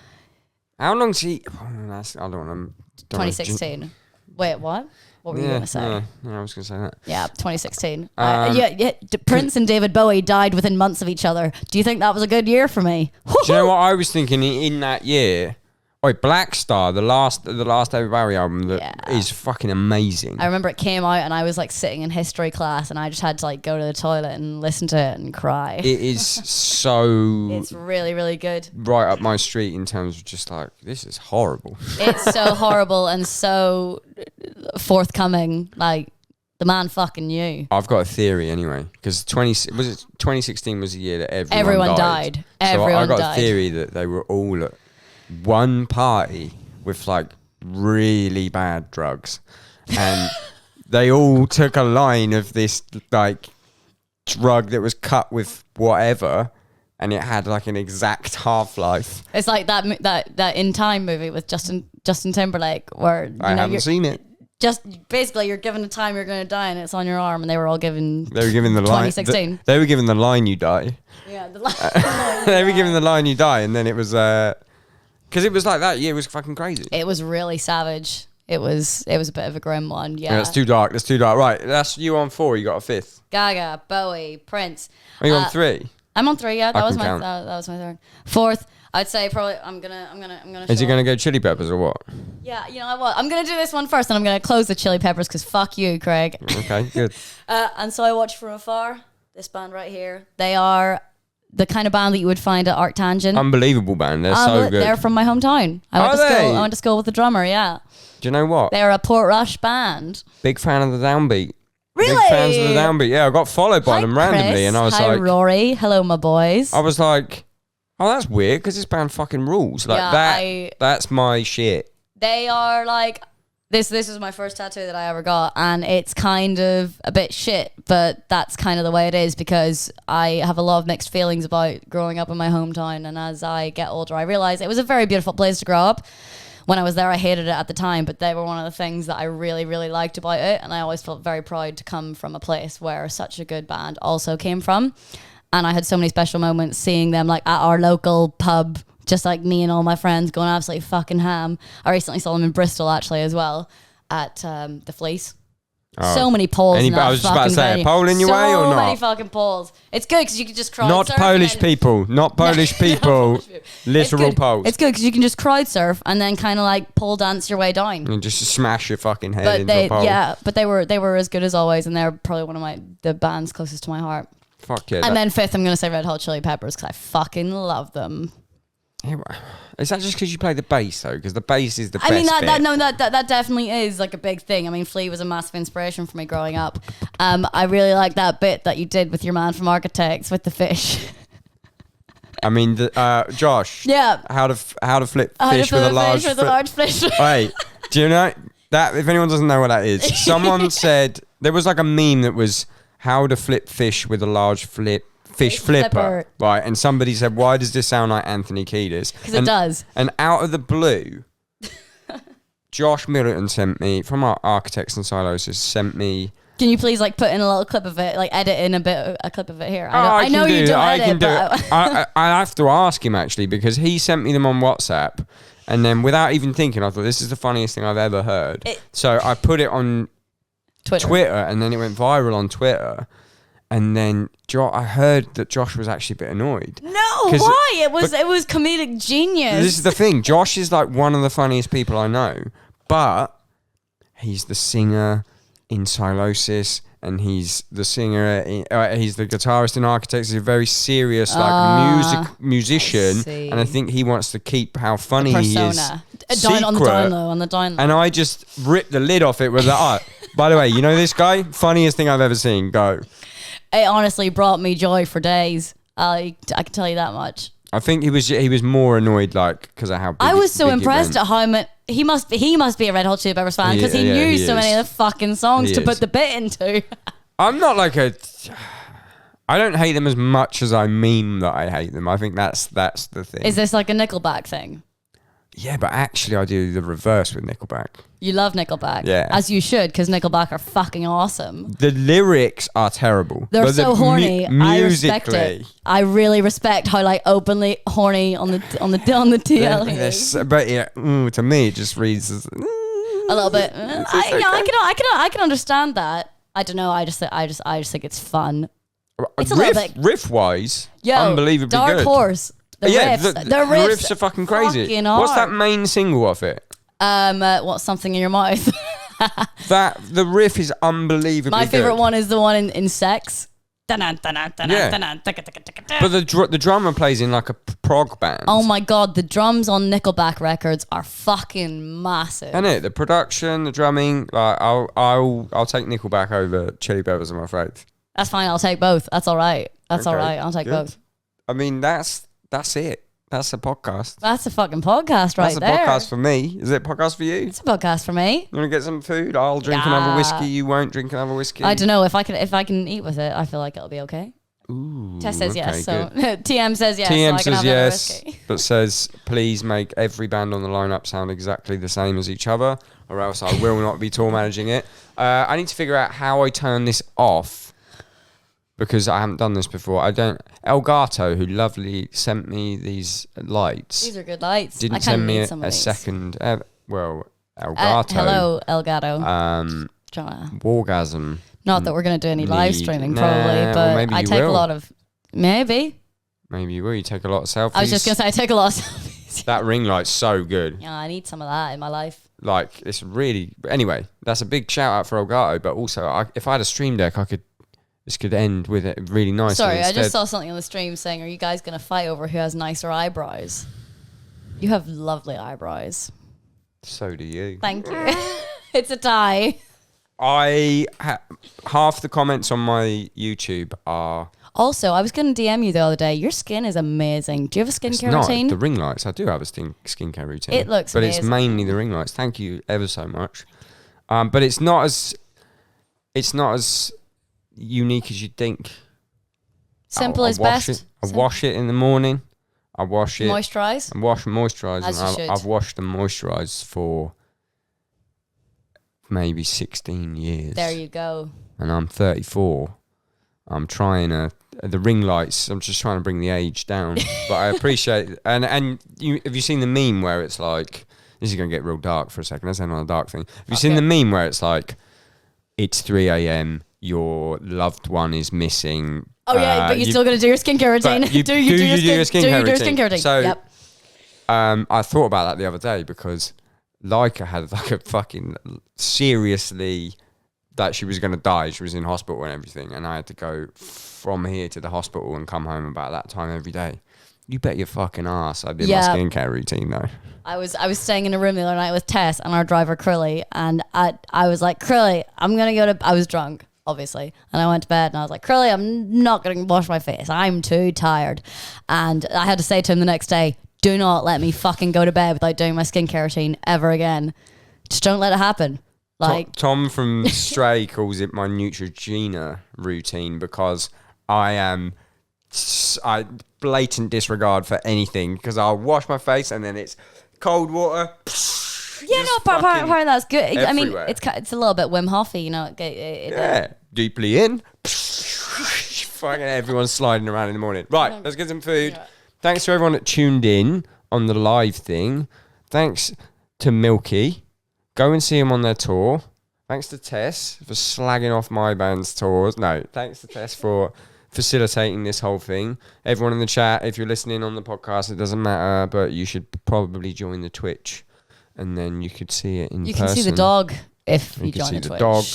How long's he? I don't want to. 2016. Wait, what? What were you going to say? I was going to say that. Yeah, 2016. Prince and David Bowie died within months of each other. Do you think that was a good year for me? Do you know what I was thinking in that year? Black Star, the last David Bowie album is fucking amazing. I remember it came out and I was like sitting in history class and I just had to like go to the toilet and listen to it and cry. It is so... It's really, really good. Right up my street in terms of just like, this is horrible. It's so horrible and so forthcoming. Like, the man fucking knew. I've got a theory anyway, because 2016 was the year that everyone died. Everyone I got died. a theory that they were all at one party with like really bad drugs and they all took a line of this like drug that was cut with whatever and it had like an exact half-life. It's like that In Time movie with Justin Timberlake where I haven't seen it. Just basically you're given a time you're going to die and it's on your arm and they were all given the line 2016. They were given the line you die. Yeah, the line. They were given the line you die and then it was because it was like that year was fucking crazy. It was really savage. It was a bit of a grim one. Yeah. That's too dark. Right, that's you on 4. You got a 5th. Gaga, Bowie, Prince. Are you on 3? I'm on 3. Yeah, that was my count. that was my 3rd. 4th, I'd say probably I'm gonna. Is it gonna go Chili Peppers or what? Yeah, you know what? I'm gonna do this one first, and I'm gonna close the Chili Peppers because fuck you, Craig. Okay, good. And so I watched from afar this band right here. They are the kind of band that you would find at Arctangent. Unbelievable band. They're so good. They're from my hometown. I went to school with the drummer, yeah. Do you know what? They're a Portrush band. Big fan of the Downbeat. Really? Big fans of the Downbeat. Yeah, I got followed by them randomly Chris. and I was Hi, like... Rory. Hello, my boys. I was like, oh, that's weird because this band fucking rules. Like that's my shit. They are like... This is my first tattoo that I ever got, and it's kind of a bit shit, but that's kind of the way it is because I have a lot of mixed feelings about growing up in my hometown, and as I get older, I realize it was a very beautiful place to grow up. When I was there, I hated it at the time, but they were one of the things that I really, really liked about it, and I always felt very proud to come from a place where such a good band also came from, and I had so many special moments seeing them like at our local pub. Just like me and all my friends going absolutely fucking ham. I recently saw them in Bristol actually as well at the Fleece. Oh. So many poles. I was just about to say, venue. a pole in your way or not? So many fucking poles. It's good because you can just crowd surf. Not Polish people. Literal poles. It's good because you can just crowd surf and then kind of like pole dance your way down. And just smash your fucking head into a pole. Yeah, but they were as good as always, and they're probably one of the bands closest to my heart. Fuck yeah. And then fifth, I'm going to say Red Hot Chili Peppers because I fucking love them. Is that just because you play the bass though? Because the bass is the best I mean, bit. that definitely is like a big thing. I mean, Flea was a massive inspiration for me growing up. I really like that bit that you did with your man from Architects with the fish. I mean, Josh. Yeah. How to flip fish with a large fish. Wait, do you know that? If anyone doesn't know what that is, someone said there was like a meme that was how to flip fish with a large fish flipper, right? And somebody said, "Why does this sound like Anthony Kiedis?" Because it does. And out of the blue, Josh Middleton sent me from our Architects and Silosis. Sent me. Can you please like put in a little clip of it, like edit in a clip of it here? I know you don't edit, but I have to ask him actually because he sent me them on WhatsApp, and then without even thinking, I thought this is the funniest thing I've ever heard. So I put it on Twitter, and then it went viral on Twitter. And then I heard that Josh was actually a bit annoyed. No, why? It was comedic genius. This is the thing. Josh is like one of the funniest people I know, but he's the singer in Silosis, and he's the singer. He's the guitarist in Architects. He's a very serious musician, and I think he wants to keep how funny he is. On the down low. And I just ripped the lid off it with that. By the way, you know this guy? Funniest thing I've ever seen. Go. It honestly brought me joy for days. I can tell you that much. I think he was more annoyed because of how big I was so impressed at how much he must be a Red Hot Chili Peppers fan because he knew so many of the fucking songs to put the bit into. I'm not like I don't hate them as much as I meme that I hate them. I think that's the thing. Is this like a Nickelback thing? Yeah, but actually I do the reverse with Nickelback. You love Nickelback. Yeah. As you should, because Nickelback are fucking awesome. The lyrics are terrible. They're so horny. I respect it. I really respect how like openly horny on the TL. But yeah, to me it just reads as a little bit. I can understand that. I don't know. I just think it's fun. It's a little bit riff wise. Unbelievably Dark good. Horse. The riffs are fucking crazy. Fucking What's that main single of it? What's Something in Your Mouth? The riff is unbelievably My favorite good. one is the one in Sex. But the drummer plays in like a prog band. Oh my god, the drums on Nickelback records are fucking massive. Isn't it? The production, the drumming. Like I'll take Nickelback over Chili Peppers, I'm afraid. That's fine. I'll take both. That's all right. All right. I'll take both. I mean, that's it. That's a podcast. That's a fucking podcast right there. That's a podcast for me. Is it a podcast for you? It's a podcast for me. You want to get some food? I'll drink another whiskey. You won't drink another whiskey. I don't know if I can eat with it. I feel like it'll be okay. Ooh, Tess says yes. So good. TM says yes. TM so I can says have yes, whiskey. but says please make every band on the lineup sound exactly the same as each other, or else I will not be tour managing it. I need to figure out how I turn this off. Because I haven't done this before. Elgato, who lovely sent me these lights. These are good lights. Didn't send me a second. Elgato. Hello, Elgato. Wargasm. Not that we're going to do any live streaming, probably, but I take a lot of. Maybe. Maybe you will. You take a lot of selfies. I was just going to say, I take a lot of selfies. That ring light's so good. Yeah, I need some of that in my life. Like, it's really. Anyway, that's a big shout out for Elgato, but also, if I had a Stream Deck, this could end with it really nicely. Sorry, I just saw something on the stream saying, are you guys going to fight over who has nicer eyebrows? You have lovely eyebrows. So do you. Thank you. It's a tie. Half the comments on my YouTube are... Also, I was going to DM you the other day. Your skin is amazing. Do you have a skincare routine? The ring lights. I do have a skincare routine. It looks amazing. But it's mainly the ring lights. Thank you ever so much. But it's not as unique as you'd think. Simple is best. I wash it in the morning. I wash it. Moisturise? I wash and moisturise. As you should. I've washed and moisturised for maybe 16 years. There you go. And I'm 34. I'm trying the ring lights. I'm just trying to bring the age down. But I appreciate it. And have you seen the meme where it's like, this is going to get real dark for a second. Let's end on a dark thing. Have you seen the meme where it's like, it's 3 a.m., your loved one is missing. Oh yeah, but you're still gonna do your skincare routine. Do your skincare routine? So, yep. I thought about that the other day because Leica had like a fucking seriously that she was going to die. She was in hospital and everything, and I had to go from here to the hospital and come home about that time every day. You bet your fucking ass I did my skincare routine though. I was staying in a room the other night with Tess and our driver Crilly, and I was like, Crilly, I'm gonna go to. I was drunk, obviously, and I went to bed and I was like, Crilly, I'm not gonna wash my face. I'm too tired, and I had to say to him the next day, do not let me fucking go to bed without doing my skincare routine ever again. Just don't let it happen. Like Tom from Stray calls it my Neutrogena routine because I blatant disregard for anything because I'll wash my face and then it's cold water. Yeah, no, part of that's good. Everywhere. I mean, it's a little bit Wim Hof-y, you know. Deeply in. Fucking everyone's sliding around in the morning. Right, let's get some food. Yeah. Thanks to everyone that tuned in on the live thing. Thanks to Milkie. Go and see him on their tour. Thanks to Tess for slagging off my band's tours. No, thanks to Tess for facilitating this whole thing. Everyone in the chat, if you're listening on the podcast, it doesn't matter, but you should probably join the Twitch, and then you could see it in person. You can see the dog if you join the Twitch. Dog.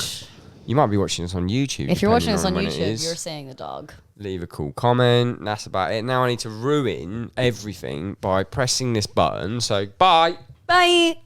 You might be watching us on YouTube. If you're watching us on YouTube, you're seeing the dog. Leave a cool comment. That's about it. Now I need to ruin everything by pressing this button. So, bye. Bye.